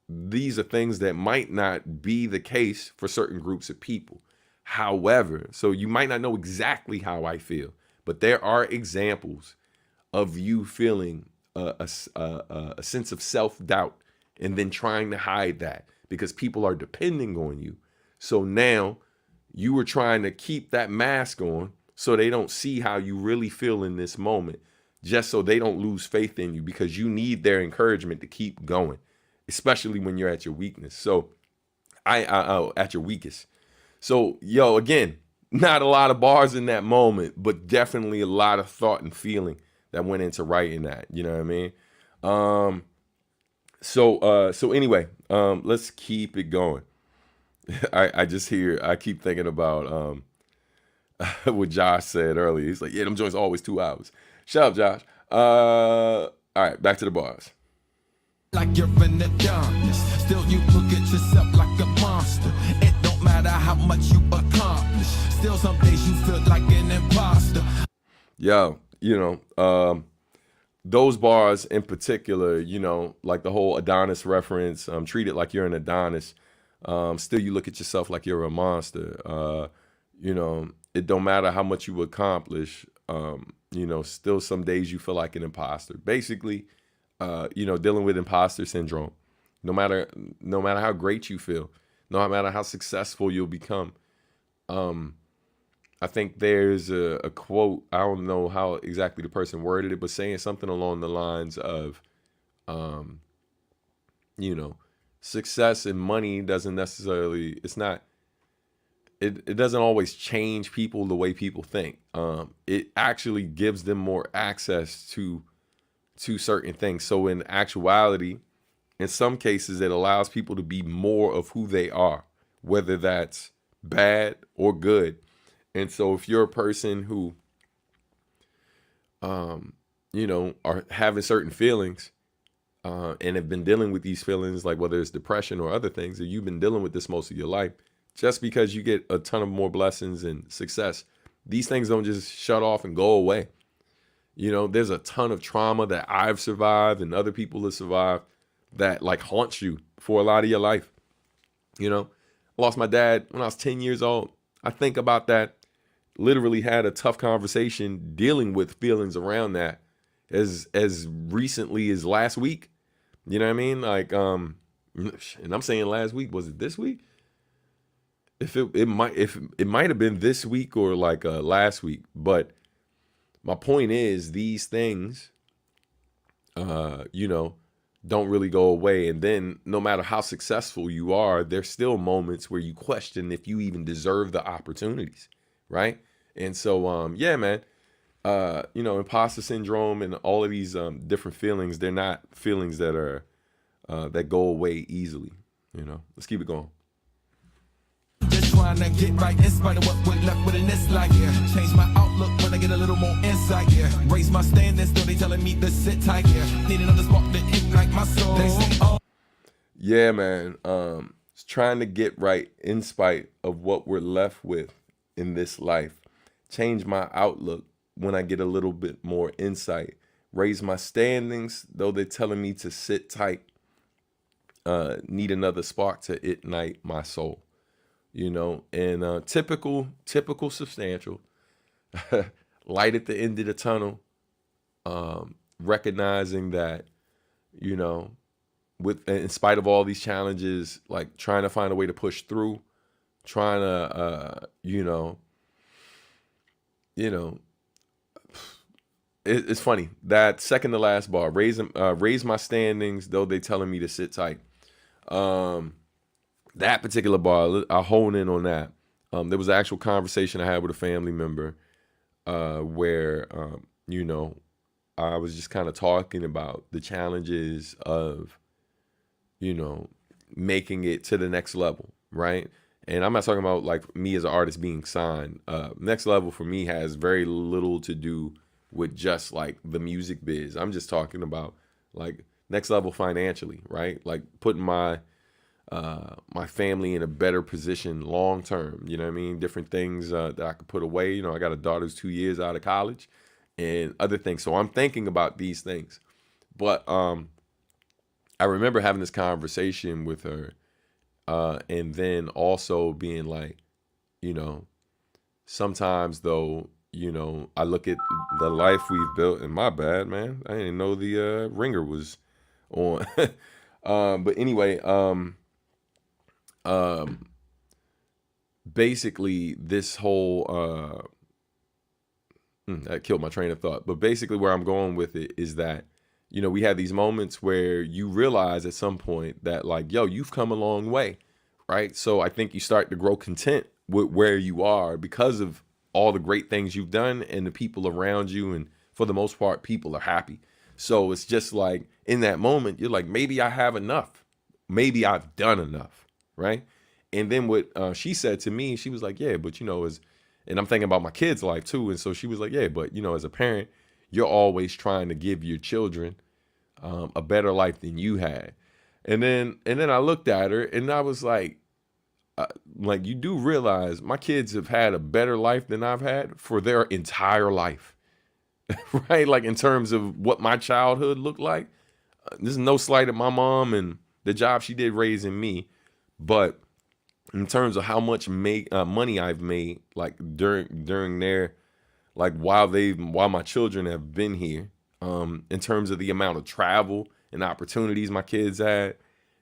these are things that might not be the case for certain groups of people. However, so you might not know exactly how I feel, but there are examples of you feeling a sense of self-doubt and then trying to hide that because people are depending on you. So now you were trying to keep that mask on so they don't see how you really feel in this moment, just so they don't lose faith in you, because you need their encouragement to keep going, especially when you're at your weakness. So at your weakest. So, yo, again, not a lot of bars in that moment, but definitely a lot of thought and feeling that went into writing that. You know what I mean? So anyway, let's keep it going. I keep thinking about what Josh said earlier. He's like, yeah, them joints always 2 hours. Shut up, Josh. All right, back to the bars. Like you're in the darkness, still you look at yourself like a monster. It don't matter how much you accomplish, still some days you feel like an imposter. Yo, those bars in particular, like the whole Adonis reference, treat it like you're an Adonis. Still you look at yourself like you're a monster. It don't matter how much you accomplish. Still some days you feel like an imposter. Basically, dealing with imposter syndrome. No matter how great you feel, no matter how successful you'll become. I think there's a quote, I don't know how exactly the person worded it, but saying something along the lines of, success and money doesn't necessarily, it doesn't always change people the way people think. It actually gives them more access to certain things. So in actuality, in some cases, it allows people to be more of who they are, whether that's bad or good. And so if you're a person who, are having certain feelings, and have been dealing with these feelings, like whether it's depression or other things, or you've been dealing with this most of your life, just because you get a ton of more blessings and success, these things don't just shut off and go away. You know, there's a ton of trauma that I've survived and other people have survived that like haunts you for a lot of your life. You know, I lost my dad when I was 10 years old. I think about that, literally had a tough conversation dealing with feelings around that as recently as last week. You know what I mean? Like, and I'm saying last week, was it this week? If it might have been this week or like last week, but my point is these things, you know, don't really go away. And then no matter how successful you are, there's still moments where you question if you even deserve the opportunities, right? And so, yeah, man, you know, imposter syndrome and all of these different feelings, they're not feelings that are that go away easily. You know, let's keep it going. Just trying to get right in spite of what we're left with in this life. Yeah. Change my outlook when I get a little more insight. Yeah. Raise my standards, still they telling me to sit tight. Yeah. Need another spark to ignite my soul. They say, oh. Yeah, man. It's trying to get right in spite of what we're left with in this life. Change my outlook when I get a little bit more insight. Raise my standings, though they're telling me to sit tight. Need another spark to ignite my soul. You know, and typical substantial light at the end of the tunnel, recognizing that, you know, in spite of all these challenges, like trying to find a way to push through, trying to, you know, it's funny that second to last bar, raise my standings, though they telling me to sit tight. That particular bar, I'll hone in on that. There was an actual conversation I had with a family member where, you know, I was just kind of talking about the challenges of, you know, making it to the next level, right? And I'm not talking about like me as an artist being signed. Next level for me has very little to do with just like the music biz. I'm just talking about like next level financially, right? Like putting my family in a better position long term. You know what I mean? Different things that I could put away. You know, I got a daughter who's 2 years out of college and other things. So I'm thinking about these things. But I remember having this conversation with her and then also being like, you know, sometimes though, you know, I look at the life we've built, and my bad, man. I didn't know the ringer was on. But anyway, basically this whole that killed my train of thought, but basically where I'm going with it is that, you know, we have these moments where you realize at some point that like, yo, you've come a long way, right? So I think you start to grow content with where you are because of all the great things you've done and the people around you, and for the most part people are happy. So it's just like in that moment you're like, maybe I have enough, maybe I've done enough, right? And then what she said to me, she was like, yeah, but you know, and I'm thinking about my kids' life too. And so she was like, yeah, but you know, as a parent, you're always trying to give your children a better life than you had. And then I looked at her and I was like, you do realize my kids have had a better life than I've had for their entire life, right? Like in terms of what my childhood looked like. This is no slight at my mom and the job she did raising me, but in terms of how much money I've made, like during their, like while my children have been here, in terms of the amount of travel and opportunities my kids had,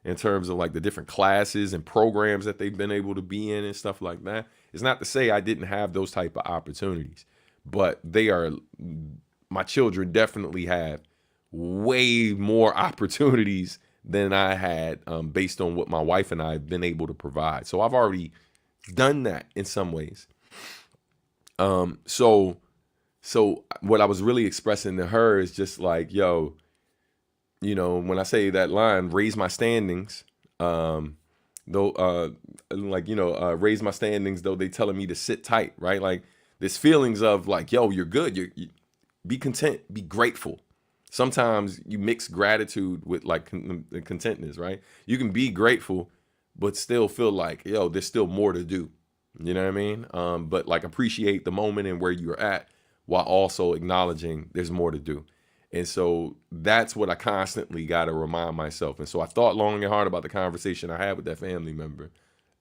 in terms of like the different classes and programs that they've been able to be in and stuff like that. It's not to say I didn't have those type of opportunities, but my children definitely have way more opportunities than I had based on what my wife and I have been able to provide. So I've already done that in some ways. So what I was really expressing to her is just like, yo, you know, when I say that line, raise my standings, raise my standings, though they telling me to sit tight, right? Like this feelings of like, yo, you're good. You be content, be grateful. sometimes you mix gratitude with like contentness, right? You can be grateful, but still feel like, yo, there's still more to do. You know what I mean? But like appreciate the moment and where you're at while also acknowledging there's more to do. And so that's what I constantly got to remind myself. And so I thought long and hard about the conversation I had with that family member.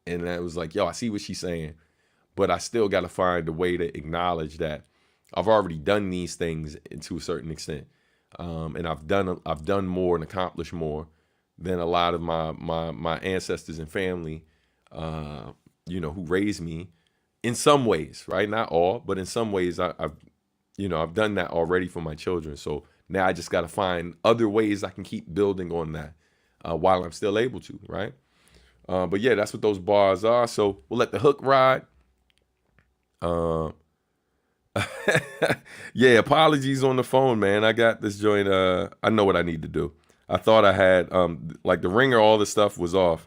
And I was like, yo, I see what she's saying, but I still got to find a way to acknowledge that I've already done these things to a certain extent. And I've done more and accomplished more than a lot of my ancestors and family, who raised me in some ways, right? Not all, but in some ways I've done that already for my children. So now I just got to find other ways I can keep building on that while I'm still able to, right? But yeah, that's what those bars are. So we'll let the hook ride. Yeah, apologies on the phone, man. I got this joint. I know what I need to do. I thought I had like the ringer, all the stuff was off.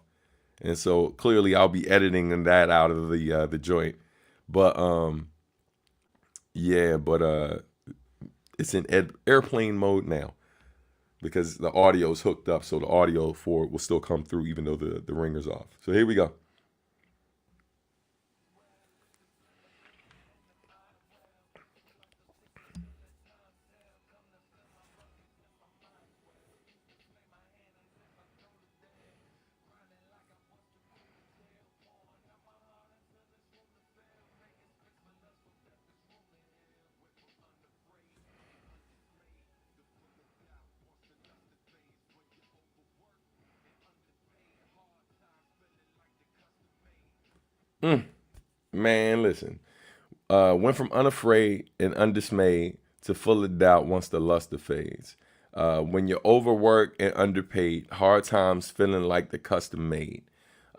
And so clearly I'll be editing that out of the joint. But it's in airplane mode now because the audio is hooked up, so the audio for it will still come through even though the ringer's off. So here we go. Man, listen. Went from unafraid and undismayed to full of doubt once the luster fades. When you're overworked and underpaid, hard times feeling like the custom made.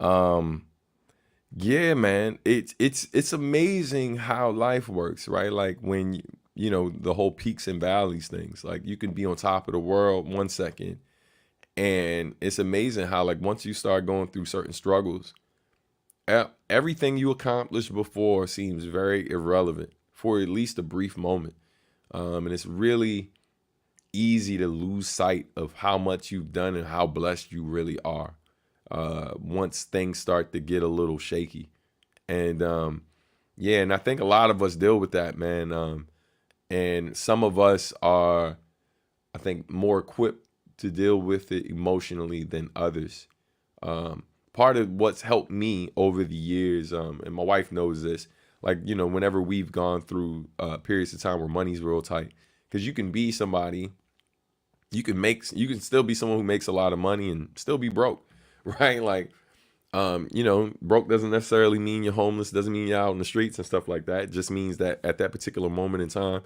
Yeah, man, it's amazing how life works, right? Like when the whole peaks and valleys things. Like you can be on top of the world 1 second, and it's amazing how like once you start going through certain struggles, everything you accomplished before seems very irrelevant for at least a brief moment. And it's really easy to lose sight of how much you've done and how blessed you really are once things start to get a little shaky. And and I think a lot of us deal with that, man. And some of us are, I think, more equipped to deal with it emotionally than others. Part of what's helped me over the years, and my wife knows this, like, whenever we've gone through periods of time where money's real tight, because you can be somebody, you can still be someone who makes a lot of money and still be broke, right? Like, broke doesn't necessarily mean you're homeless, doesn't mean you're out in the streets and stuff like that. It just means that at that particular moment in time,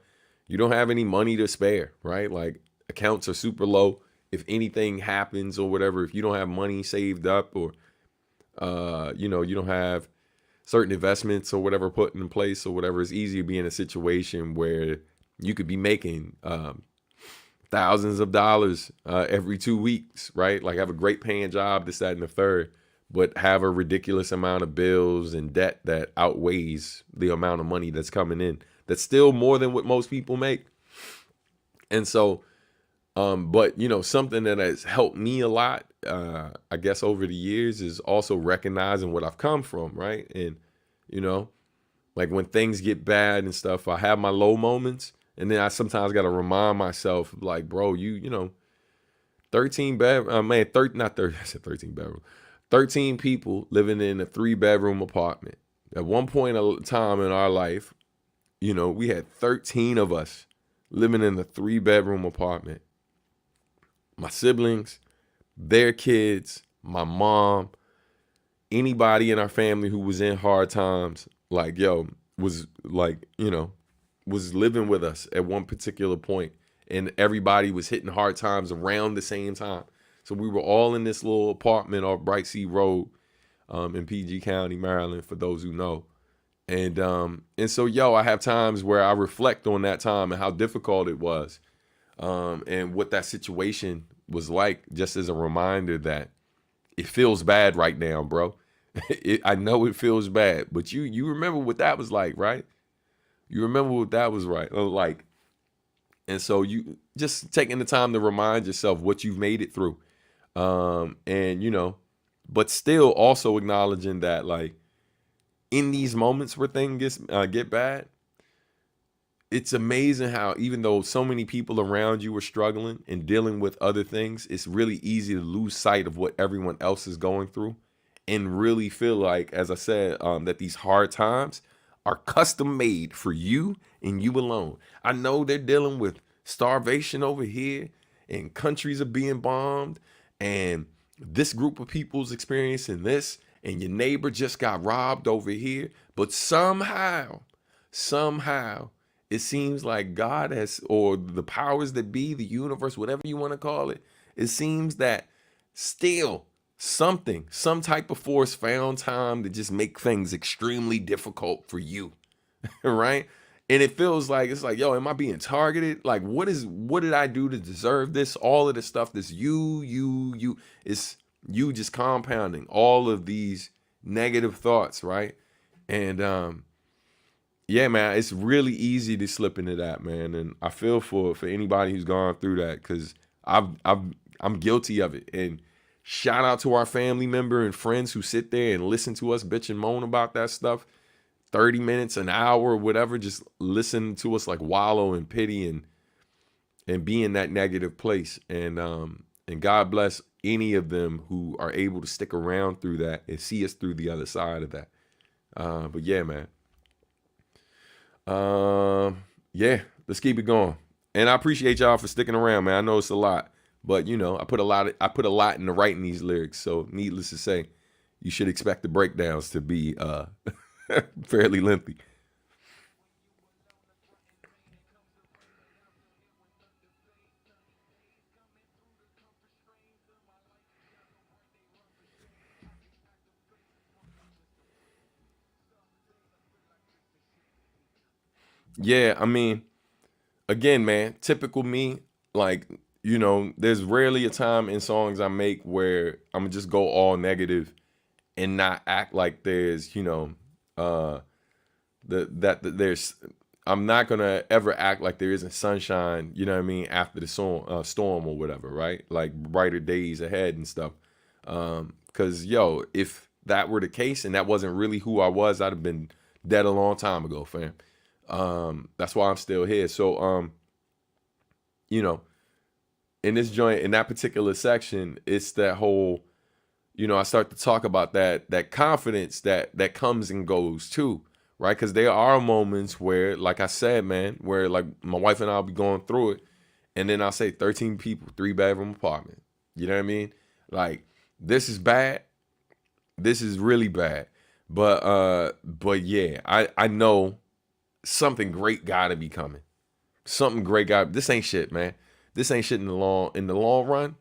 you don't have any money to spare, right? Like accounts are super low. If anything happens or whatever, if you don't have money saved up or you don't have certain investments or whatever put in place or whatever, it's easy to be in a situation where you could be making thousands of dollars every 2 weeks, right? Like have a great paying job, this, that, and the third, but have a ridiculous amount of bills and debt that outweighs the amount of money that's coming in. That's still more than what most people make. And so, but something that has helped me a lot, I guess over the years, is also recognizing what I've come from, right? And like when things get bad and stuff, I have my low moments, and then I sometimes got to remind myself, like, bro, 13 bedroom, man, 13 bedroom, 13 people living in a 3-bedroom apartment. At one point in time in our life, we had 13 of us living in a 3-bedroom apartment. My siblings, their kids, my mom, anybody in our family who was in hard times, like, was living with us at one particular point, and everybody was hitting hard times around the same time. So we were all in this little apartment off Bright Sea Road in PG County, Maryland, for those who know. And so, I have times where I reflect on that time and how difficult it was, and what that situation was like, just as a reminder that it feels bad right now, bro. I know it feels bad, but you remember what that was like, right? You remember what that was like. And so you just taking the time to remind yourself what you've made it through. And but still also acknowledging that, like, in these moments where things get bad, it's amazing how, even though so many people around you are struggling and dealing with other things, it's really easy to lose sight of what everyone else is going through and really feel like, as I said, that these hard times are custom made for you and you alone. I know they're dealing with starvation over here, and countries are being bombed, and this group of people's experiencing this, and your neighbor just got robbed over here. But somehow, it seems like God has, or the powers that be, the universe, whatever you want to call it, it seems that still some type of force found time to just make things extremely difficult for you, right? And it feels like, it's like, yo, am I being targeted? Like, what did I do to deserve this? All of this stuff, this it's you just compounding all of these negative thoughts, right? And yeah, man, it's really easy to slip into that, man. And I feel for anybody who's gone through that, because I'm guilty of it. And shout out to our family member and friends who sit there and listen to us bitch and moan about that stuff 30 minutes, an hour, whatever, just listen to us like wallow in pity and be in that negative place. And God bless any of them who are able to stick around through that and see us through the other side of that. But yeah, man. Yeah, let's keep it going. And I appreciate y'all for sticking around, man. I know it's a lot, but I put a lot into writing these lyrics. So needless to say, you should expect the breakdowns to be fairly lengthy. Yeah, I mean, again, man, typical me. Like, there's rarely a time in songs I make where I'm gonna just go all negative and not act like there's, uh, there's. I'm not gonna ever act like there isn't sunshine. You know what I mean? After the storm or whatever, right? Like brighter days ahead and stuff. Cause if that were the case and that wasn't really who I was, I'd have been dead a long time ago, fam. That's why I'm still here. So, you know, in this joint, in that particular section, it's that whole, I start to talk about that confidence that comes and goes too, right? Because there are moments where, like I said, man, where like my wife and I'll be going through it, and then I'll say 13 people, 3-bedroom apartment. You know what I mean? Like, this is bad. This is really bad. But yeah, I know something great gotta be coming. Something great got. This ain't shit, man. This ain't shit in the long run.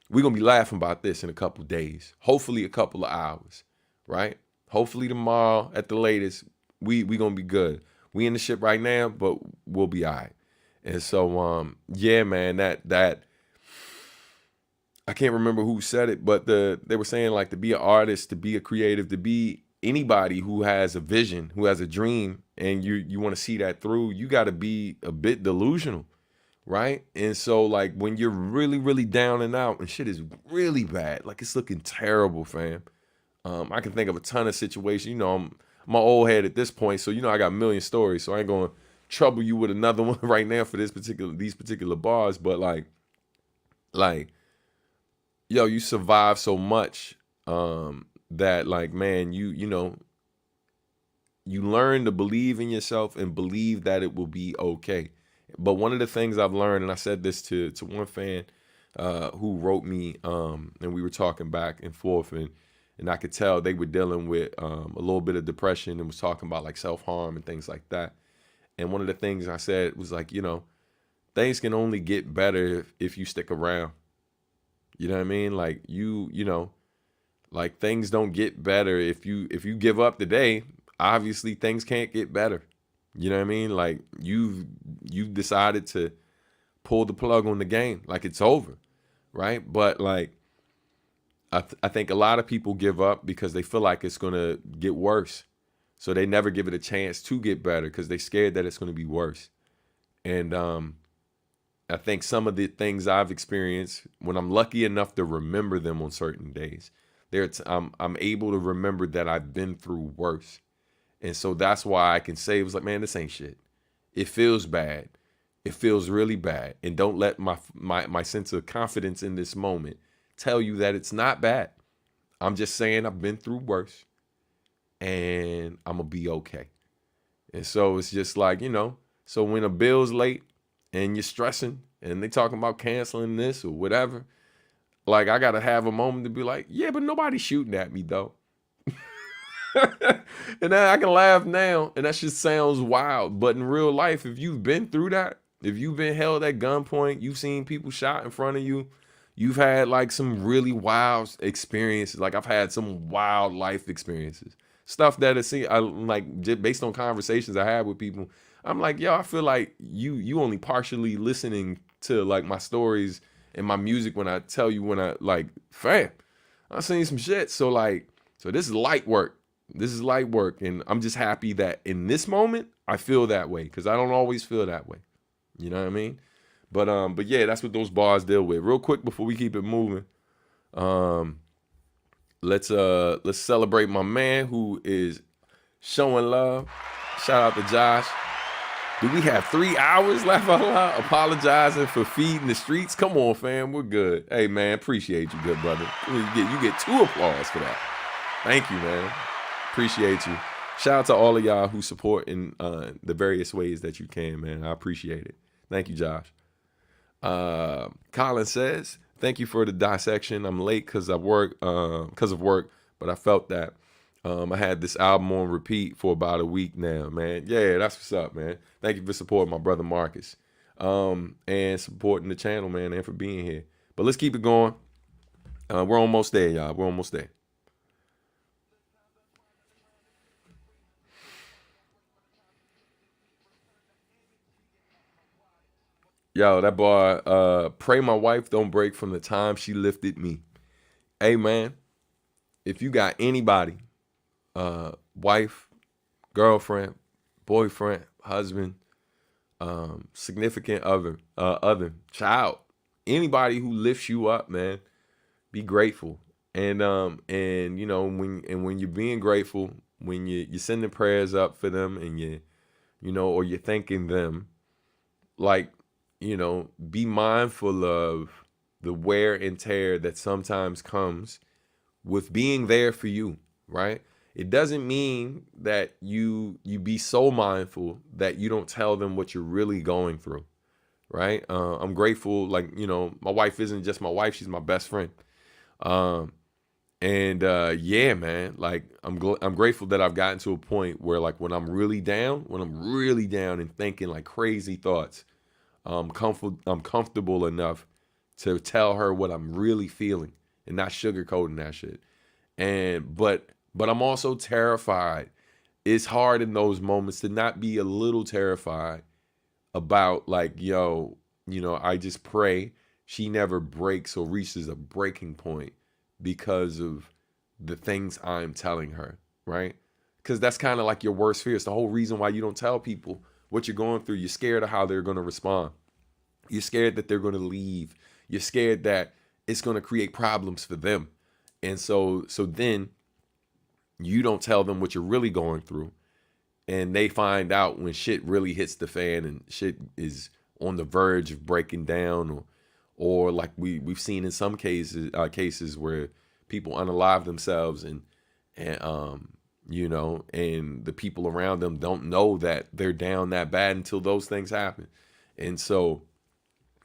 We're gonna be laughing about this in a couple of days. Hopefully a couple of hours. Right? Hopefully tomorrow at the latest, we gonna be good. We in the shit right now, but we'll be all right. And so yeah, man, that I can't remember who said it, but they were saying, like, to be an artist, to be a creative, to be anybody who has a vision, who has a dream, and you want to see that through, you got to be a bit delusional, right? And so, like, when you're really, really down and out and shit is really bad, like, it's looking terrible, fam. I can think of a ton of situations. I'm an old head at this point, so I got a million stories. So I ain't gonna trouble you with another one right now for these particular bars. But like, yo, you survive so much that, like, man, you learn to believe in yourself and believe that it will be okay. But one of the things I've learned, and I said this to one fan who wrote me, and we were talking back and forth, and I could tell they were dealing with a little bit of depression and was talking about, like, self-harm and things like that. And one of the things I said was, like, things can only get better if you stick around. You know what I mean? Like, like, things don't get better if you give up today. Obviously things can't get better. You know what I mean? Like, you've decided to pull the plug on the game, like, it's over, right? But, like, I think a lot of people give up because they feel like it's gonna get worse, so they never give it a chance to get better because they're scared that it's gonna be worse. And I think some of the things I've experienced, when I'm lucky enough to remember them on certain days, I'm able to remember that I've been through worse. And so that's why I can say, it was like, man, this ain't shit. It feels bad. It feels really bad. And don't let my sense of confidence in this moment tell you that it's not bad. I'm just saying I've been through worse and I'm going to be okay. And so it's just like, so when a bill's late and you're stressing and they talking about canceling this or whatever, like I got to have a moment to be like, yeah, but nobody's shooting at me though. And then I can laugh now and that just sounds wild. But in real life, if you've been through that, if you've been held at gunpoint, you've seen people shot in front of you, you've had like some really wild experiences. Like I've had some wild life experiences. Stuff that I like just based on conversations I had with people. I'm like, yo, I feel like you only partially listening to like my stories and my music when I tell you when I like, fam, I seen some shit. So this is light work. This is light work. And I'm just happy that in this moment I feel that way because I don't always feel that way. You know what I mean? But yeah, that's what those bars deal with. Real quick before we keep it moving. Let's celebrate my man who is showing love. Shout out to Josh. Do we have 3 hours left? Apologizing for feeding the streets. Come on, fam. We're good. Hey, man. Appreciate you, good brother. You get 2 applause for that. Thank you, man. Appreciate you. Shout out to all of y'all who support in the various ways that you can, man. I appreciate it. Thank you, Josh. Colin says, thank you for the dissection. I'm late because of work, but I felt that. I had this album on repeat for about a week now, man. Yeah, that's what's up, man. Thank you for supporting my brother Marcus. And supporting the channel, man, and for being here. But let's keep it going. We're almost there, y'all. We're almost there. Yo, that boy, pray my wife don't break from the time she lifted me. Hey, man, if you got anybody, wife, girlfriend, boyfriend, husband, significant other, child, anybody who lifts you up, man, be grateful. And when you're being grateful, when you're sending prayers up for them and or you're thanking them, like, be mindful of the wear and tear that sometimes comes with being there for you, right? It doesn't mean that you be so mindful that you don't tell them what you're really going through, right? I'm grateful, like, my wife isn't just my wife, she's my best friend. Yeah, man, like I'm grateful that I've gotten to a point where like when I'm really down and thinking like crazy thoughts, I'm comfortable enough to tell her what I'm really feeling and not sugarcoating that shit. But I'm also terrified. It's hard in those moments to not be a little terrified about like, I just pray she never breaks or reaches a breaking point because of the things I'm telling her, right? Because that's kind of like your worst fear. It's the whole reason why you don't tell people what you're going through. You're scared of how they're going to respond. You're scared that they're going to leave. You're scared that it's going to create problems for them. And so then you don't tell them what you're really going through. And they find out when shit really hits the fan and shit is on the verge of breaking down, or like we've seen in some cases where people unalive themselves and the people around them don't know that they're down that bad until those things happen. And so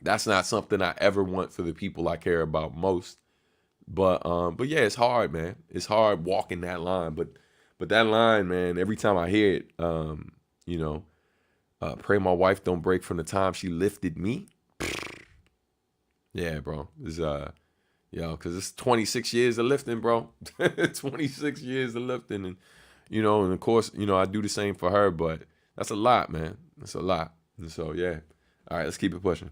that's not something I ever want for the people I care about most. But yeah, it's hard, man. It's hard walking that line. But that line, man, every time I hear it, pray my wife don't break from the time she lifted me. Yeah, bro. It's because it's 26 years of lifting, bro. 26 years of lifting, and and of course, I do the same for her. But that's a lot, man. That's a lot. And so yeah. All right, let's keep it pushing.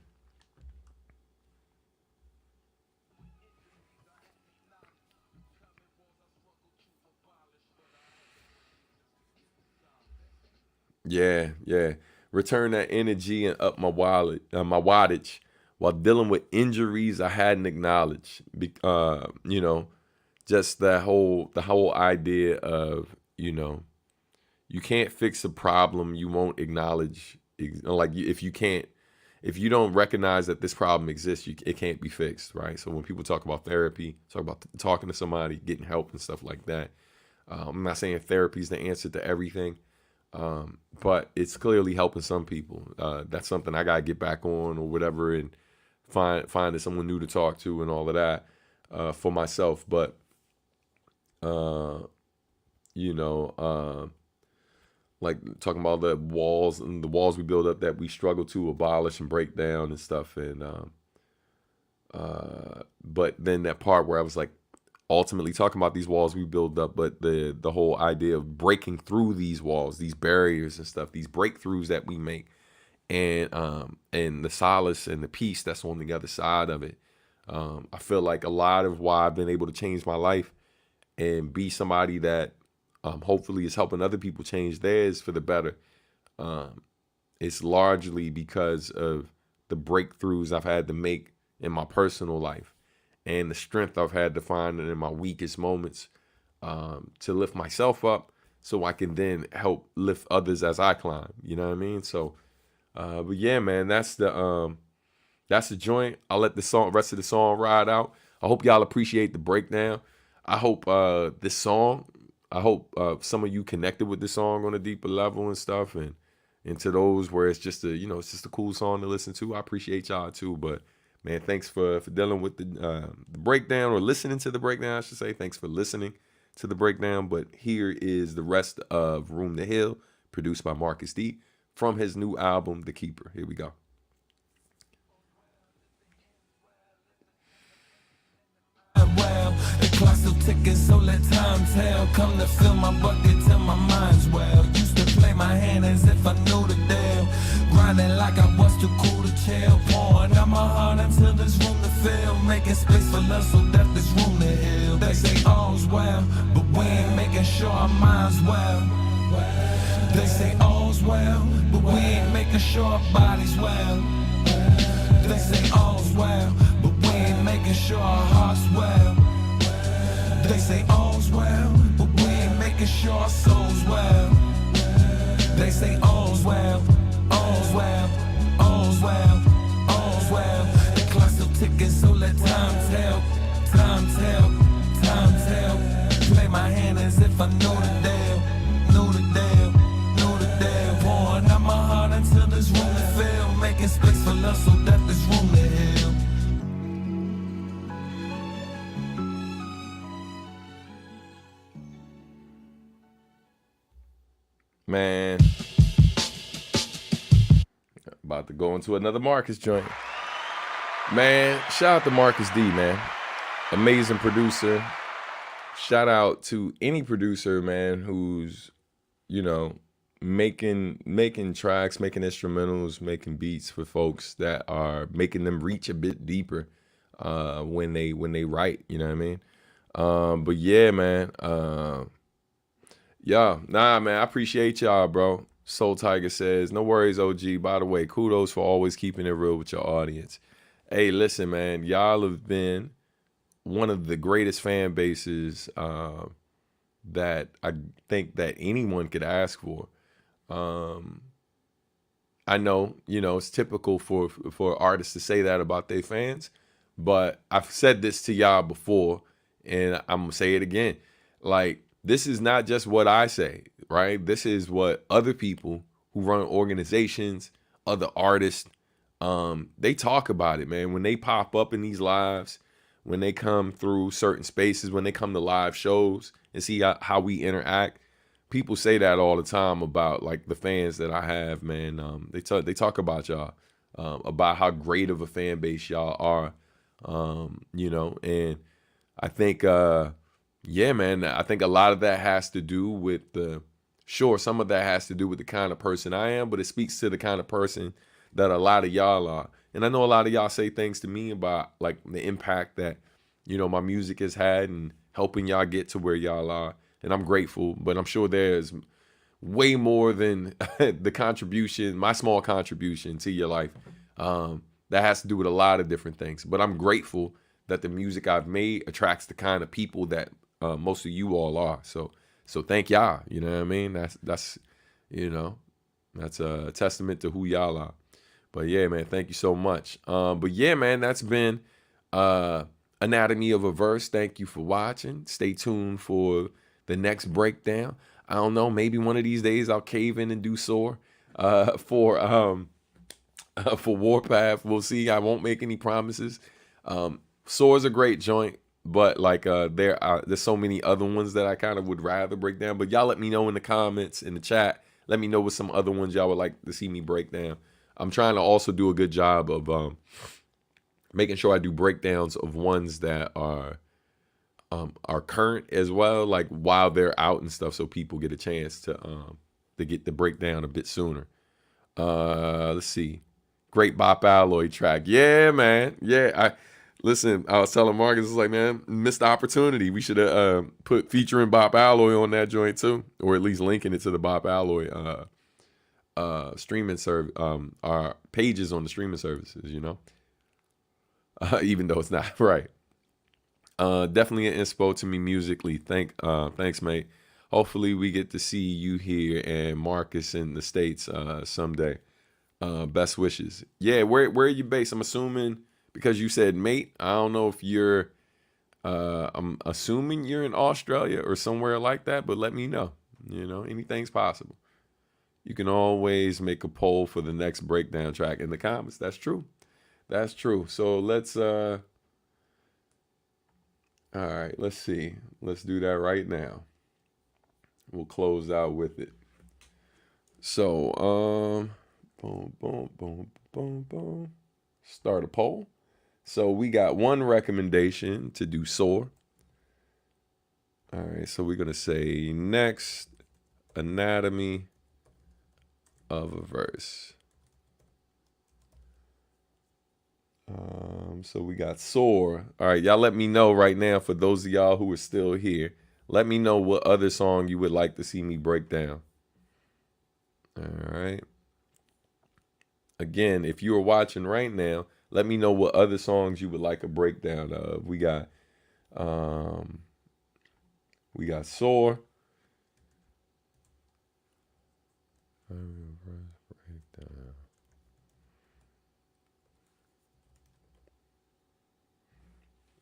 Yeah, yeah. return that energy and up my wattage while dealing with injuries I hadn't acknowledged. You know, just the whole idea of, you know, you can't fix a problem you won't acknowledge. Like if you don't recognize that this problem exists, it can't be fixed, right? So when people talk about therapy, talk about talking to somebody, getting help and stuff like that. I'm not saying therapy is the answer to everything, but it's clearly helping some people. That's something I gotta get back on or whatever, and finding someone new to talk to and all of that for myself. But you know, like talking about the walls we build up that we struggle to abolish and break down and stuff. And but then that part where I was like, ultimately talking about these walls we build up, but the whole idea of breaking through these walls, these barriers and stuff, these breakthroughs that we make, and the solace and the peace that's on the other side of it. I feel like a lot of why I've been able to change my life and be somebody that hopefully is helping other people change theirs for the better. It's largely because of the breakthroughs I've had to make in my personal life and the strength I've had to find in my weakest moments to lift myself up so I can then help lift others as I climb. You know what I mean? So, but yeah, man, that's the joint. I'll let the rest of the song ride out. I hope y'all appreciate the breakdown. I hope this song, some of you connected with this song on a deeper level and stuff, and to those where it's just it's just a cool song to listen to. I appreciate y'all too. But man, thanks for dealing with the breakdown, or listening to the breakdown, I should say. Thanks for listening to the breakdown. But here is the rest of Room to Heal, produced by Marcus D, from his new album, The Keeper. Here we go. Well, the clock still ticking, so let time tell. Come to fill my bucket till my mind's well. Used to play my hand as if I knew the deal. Grinding like I was too cool to chill. Pouring out my heart until there's room to fill. Making space for love so that there's room to heal. They say all's well, but we ain't making sure our minds well. They say all's well, but we ain't making sure our bodies well. They say all's well, but we ain't making sure our hearts well. They say all's well, but we ain't making sure our souls well. They say all's well, all's well, all's well, all's well. The clock's still ticking, so let time tell, time tell, time tell. Play my hand as if I know the deal, know the deal, know the deal. Pouring out my heart until there's room to fill. Making space for love so that there's room to heal. Man, about to go into another Marcus joint. Man, shout out to Marcus D, man. Amazing producer. Shout out to any producer, man, who's, making tracks, making instrumentals, making beats for folks that are making them reach a bit deeper when they write, you know what I mean? But yeah, man. Man, I appreciate y'all, bro. Soul Tiger says, no worries, OG. By the way, kudos for always keeping it real with your audience. Hey, listen, man, y'all have been one of the greatest fan bases that I think that anyone could ask for. I know, it's typical for artists to say that about their fans, but I've said this to y'all before, and I'm gonna say it again. Like, this is not just what I say, right? This is what other people who run organizations, other artists, they talk about it, man. When they pop up in these lives, when they come through certain spaces, when they come to live shows and see how we interact, people say that all the time about, like, the fans that I have, man. They talk about y'all, about how great of a fan base y'all are, and I think, yeah, man, I think a lot of that has to do with some of that has to do with the kind of person I am, but it speaks to the kind of person that a lot of y'all are. And I know a lot of y'all say things to me about, like, the impact that, my music has had and helping y'all get to where y'all are. And I'm grateful, but I'm sure there's way more than the contribution, my small contribution to your life. That has to do with a lot of different things. But I'm grateful that the music I've made attracts the kind of people that most of you all are. So thank y'all. You know what I mean? That's you know, that's a testament to who y'all are. But yeah, man, thank you so much. But yeah, man, that's been Anatomy of a Verse. Thank you for watching. Stay tuned for the next breakdown. I don't know, maybe one of these days I'll cave in and do Soar for Warpath. We'll see. I won't make any promises. Soar's a great joint, but like there's so many other ones that I kind of would rather break down. But y'all let me know in the comments, in the chat. Let me know what some other ones y'all would like to see me break down. I'm trying to also do a good job of making sure I do breakdowns of ones that are current as well, like while they're out and stuff, so people get a chance to get the breakdown a bit sooner. Let's see. Great Bop Alloy track. Yeah, man. Yeah, I was telling Marcus, it's like, man, missed the opportunity. We should have put featuring Bop Alloy on that joint too, or at least linking it to the Bop Alloy streaming service, our pages on the streaming services, you know, even though it's not right. Definitely an inspo to me musically. Thanks, mate. Hopefully we get to see you here and Marcus in the States someday. Best wishes. Yeah, where are you based? I'm assuming because you said mate. I don't know if you're. I'm assuming you're in Australia or somewhere like that, but let me know. You know, anything's possible. You can always make a poll for the next breakdown track in the comments. That's true. That's true. So let's all right, let's see. Let's do that right now. We'll close out with it. So boom, boom, boom, boom, boom. Start a poll. So we got one recommendation to do Soar. All right, so we're gonna say next Anatomy of a Verse. So we got Soar. All right, y'all let me know right now, for those of y'all who are still here, let me know what other song you would like to see me break down. All right. Again, if you are watching right now, let me know what other songs you would like a breakdown of. We got Soar.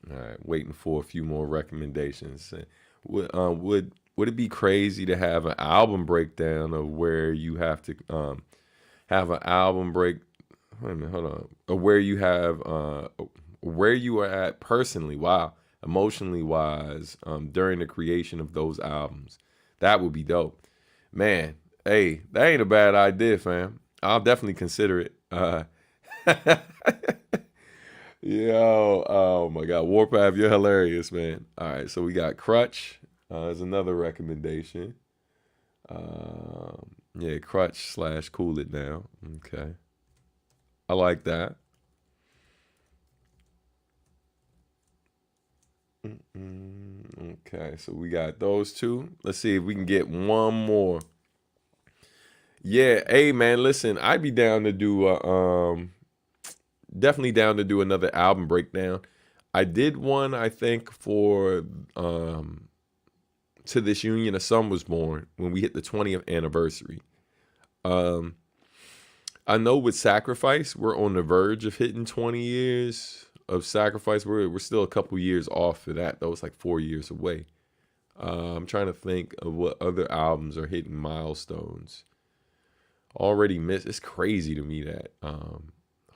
All right, waiting for a few more recommendations. Would it be crazy to have an album breakdown of where you have to have an album break? Wait a minute, hold on. Or where you have where you are at personally, emotionally wise, during the creation of those albums. That would be dope, man. Hey, that ain't a bad idea, fam. I'll definitely consider it. Yo, oh my God, Warpath, you're hilarious, man. All right, so we got Crutch as another recommendation. Yeah, Crutch / Cool It Down. Okay, I like that. Okay, so we got those two. Let's see if we can get one more. Yeah, hey man, listen, I'd be down to do definitely down to do another album breakdown. I did one, I think, for To This Union a Son Was Born when we hit the 20th anniversary. I know with Sacrifice, we're on the verge of hitting 20 years of Sacrifice. We're still a couple years off of that. That was like 4 years away. I'm trying to think of what other albums are hitting milestones. Already missed. It's crazy to me that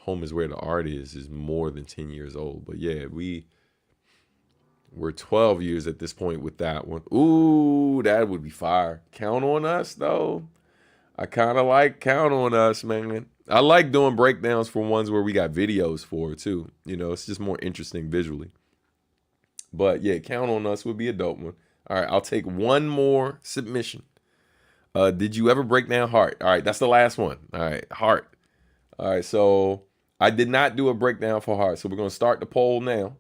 Home Is Where the Art is more than 10 years old. But yeah, we're 12 years at this point with that one. Ooh, that would be fire. Count on Us, though. I kind of like Count on Us, man. I like doing breakdowns for ones where we got videos for, too. You know, it's just more interesting visually. But yeah, Count on Us would be a dope one. All right, I'll take one more submission. Did you ever break down Heart? All right, that's the last one. All right, Heart. All right, so I did not do a breakdown for Heart. So we're going to start the poll now.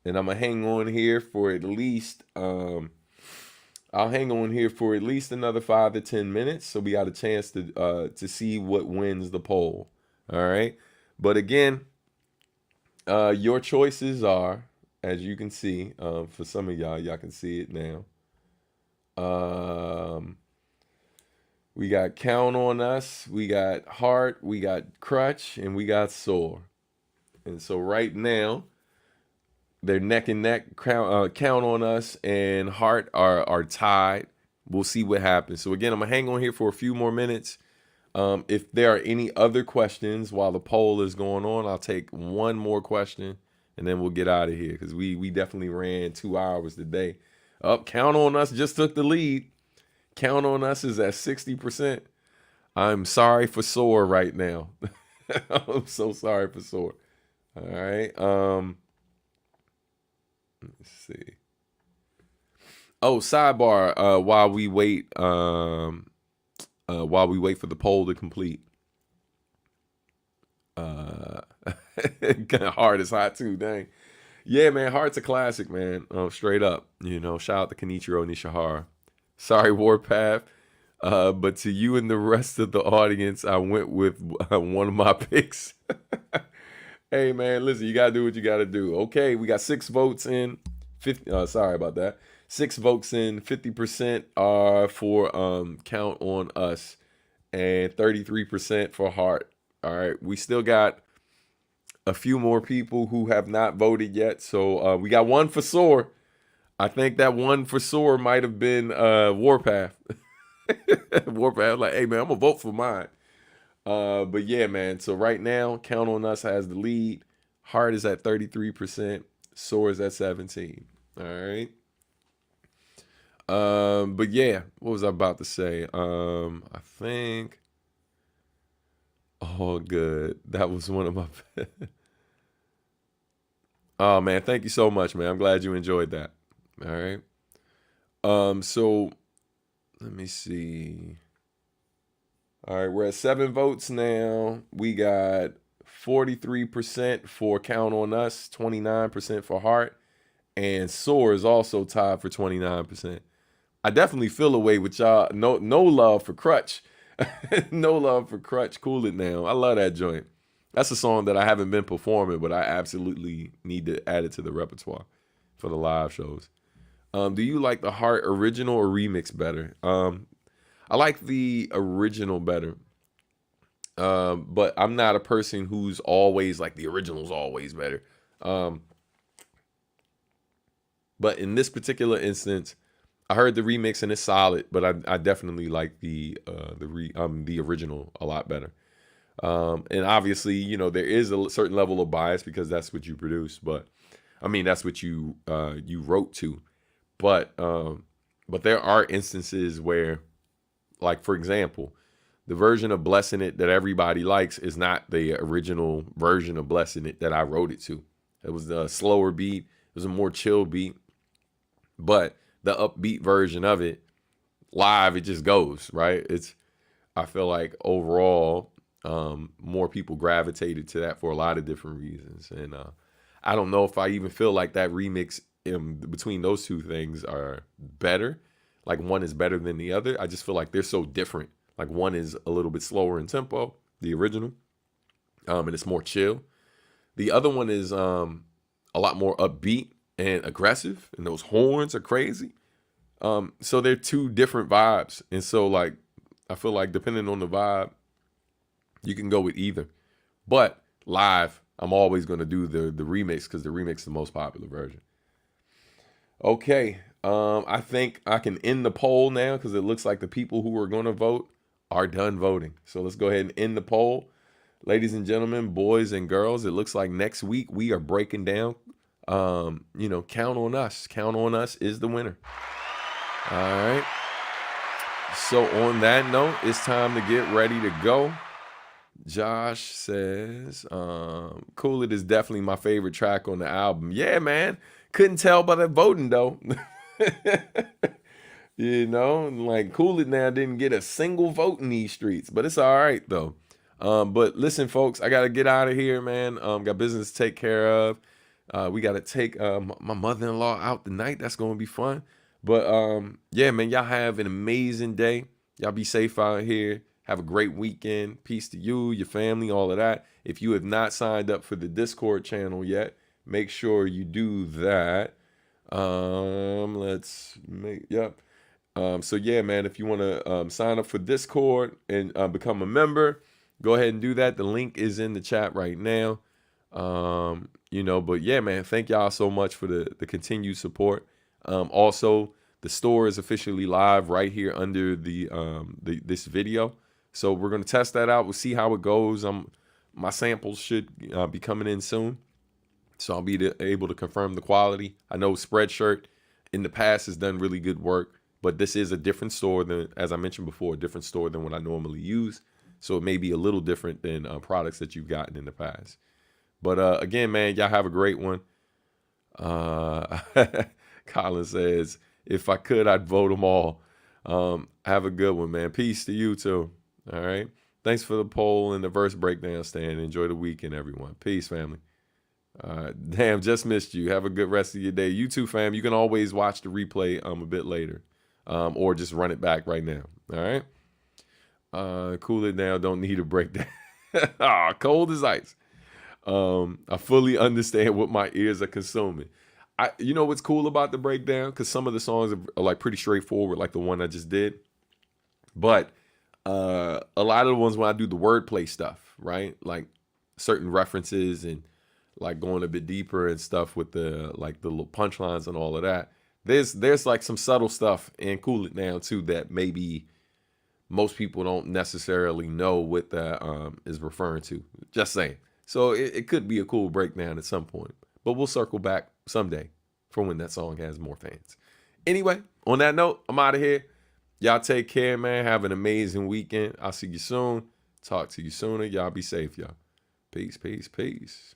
And I'm going to hang on here for at least I'll hang on here for at least another 5 to 10 minutes, so we got a chance to see what wins the poll. All right, but again, your choices are, as you can see, for some of y'all can see it now. We got Count on Us, we got Heart, we got Crutch, and we got Soar. And so right now, they're neck and neck. Count on Us and Heart are tied. We'll see what happens. So again, I'm gonna hang on here for a few more minutes. If there are any other questions while the poll is going on, I'll take one more question and then we'll get out of here because we definitely ran 2 hours today. Count on Us just took the lead. Count on Us is at 60%. I'm sorry for Soar right now. I'm so sorry for Soar. All right. Let's see. Oh, sidebar. While we wait for the poll to complete. Kind of Heart is hot too. Dang. Yeah, man. Heart's a classic, man. Straight up. Shout out to Kenichiro Nishihara. Sorry, Warpath. But to you and the rest of the audience, I went with one of my picks. Hey, man, listen, you got to do what you got to do. Okay, we got 6 votes in. 50. Sorry about that. 6 votes in. 50% are for Count on Us. And 33% for Heart. All right, we still got a few more people who have not voted yet. So we got one for Soar. I think that one for Soar might have been Warpath. Warpath, like, hey, man, I'm going to vote for mine. But yeah, man. So right now, Count on Us has the lead. Heart is at 33%. Soar is at 17%. All right. But yeah, what was I about to say? I think. Oh, good. That was one of my. Oh man, thank you so much, man. I'm glad you enjoyed that. All right. So let me see. All right, we're at 7 votes now. We got 43% for Count on Us, 29% for Heart, and Soar is also tied for 29%. I definitely feel away with y'all. No love for Crutch. No love for Crutch. Cool It Now. I love that joint. That's a song that I haven't been performing, but I absolutely need to add it to the repertoire for the live shows. Do you like the Heart original or remix better? I like the original better. But I'm not a person who's always like the original's always better. But in this particular instance, I heard the remix and it's solid, but I definitely like the original a lot better. And obviously, there is a certain level of bias because that's what you produce, but I mean that's what you wrote to. But there are instances where, like for example, the version of Blessing It that everybody likes is not the original version of Blessing It that I wrote it to. It was a slower beat. It was a more chill beat. But the upbeat version of it, live, it just goes, right? I feel like overall, more people gravitated to that for a lot of different reasons. And I don't know if I even feel like that remix between those two things are better. Like one is better than the other. I just feel like they're so different. Like one is a little bit slower in tempo, the original, and it's more chill. The other one is a lot more upbeat and aggressive, and those horns are crazy. So they're two different vibes. And so like, I feel like depending on the vibe, you can go with either. But live, I'm always going to do the remix because the remix is the most popular version. Okay. I think I can end the poll now because it looks like the people who are going to vote are done voting. So let's go ahead and end the poll. Ladies and gentlemen, boys and girls, it looks like next week we are breaking down, Count on Us. Count on Us is the winner. All right. So on that note, it's time to get ready to go. Josh says, Cool It is definitely my favorite track on the album. Yeah, man. Couldn't tell by the voting, though. Like Cool It Now didn't get a single vote in these streets, but it's all right, though. But listen, folks, I got to get out of here, man. Got business to take care of. We got to take my mother-in-law out tonight. That's going to be fun. But yeah, man, y'all have an amazing day. Y'all be safe out here. Have a great weekend. Peace to you, your family, all of that. If you have not signed up for the Discord channel yet, make sure you do that. Let's make, yep. So yeah, man, if you want to sign up for Discord and become a member, go ahead and do that. The link is in the chat right now. But yeah, man, thank y'all so much for the continued support. Also, the store is officially live right here under this video. So we're gonna test that out. We'll see how it goes. My samples should be coming in soon, so I'll be able to confirm the quality. I know Spreadshirt in the past has done really good work, but this is a different store than, as I mentioned before, a different store than what I normally use. So it may be a little different than products that you've gotten in the past. But again, man, y'all have a great one. Colin says, if I could, I'd vote them all. Have a good one, man. Peace to you too. All right. Thanks for the poll and the verse breakdown, Stan. Enjoy the weekend, everyone. Peace, family. Damn, just missed you. Have a good rest of your day. You too, fam. You can always watch the replay a bit later, or just run it back right now. All right. Cool it down. Don't need a breakdown. Cold as ice. I fully understand what my ears are consuming. You know what's cool about the breakdown? Because some of the songs are like pretty straightforward, like the one I just did. But a lot of the ones when I do the wordplay stuff, right? Like certain references and like going a bit deeper and stuff with the little punchlines and all of that. There's like some subtle stuff and Cool It Down too that maybe most people don't necessarily know what that is referring to. Just saying. So it could be a cool breakdown at some point. But we'll circle back someday for when that song has more fans. Anyway, on that note, I'm out of here. Y'all take care, man. Have an amazing weekend. I'll see you soon. Talk to you sooner. Y'all be safe, y'all. Peace, peace, peace.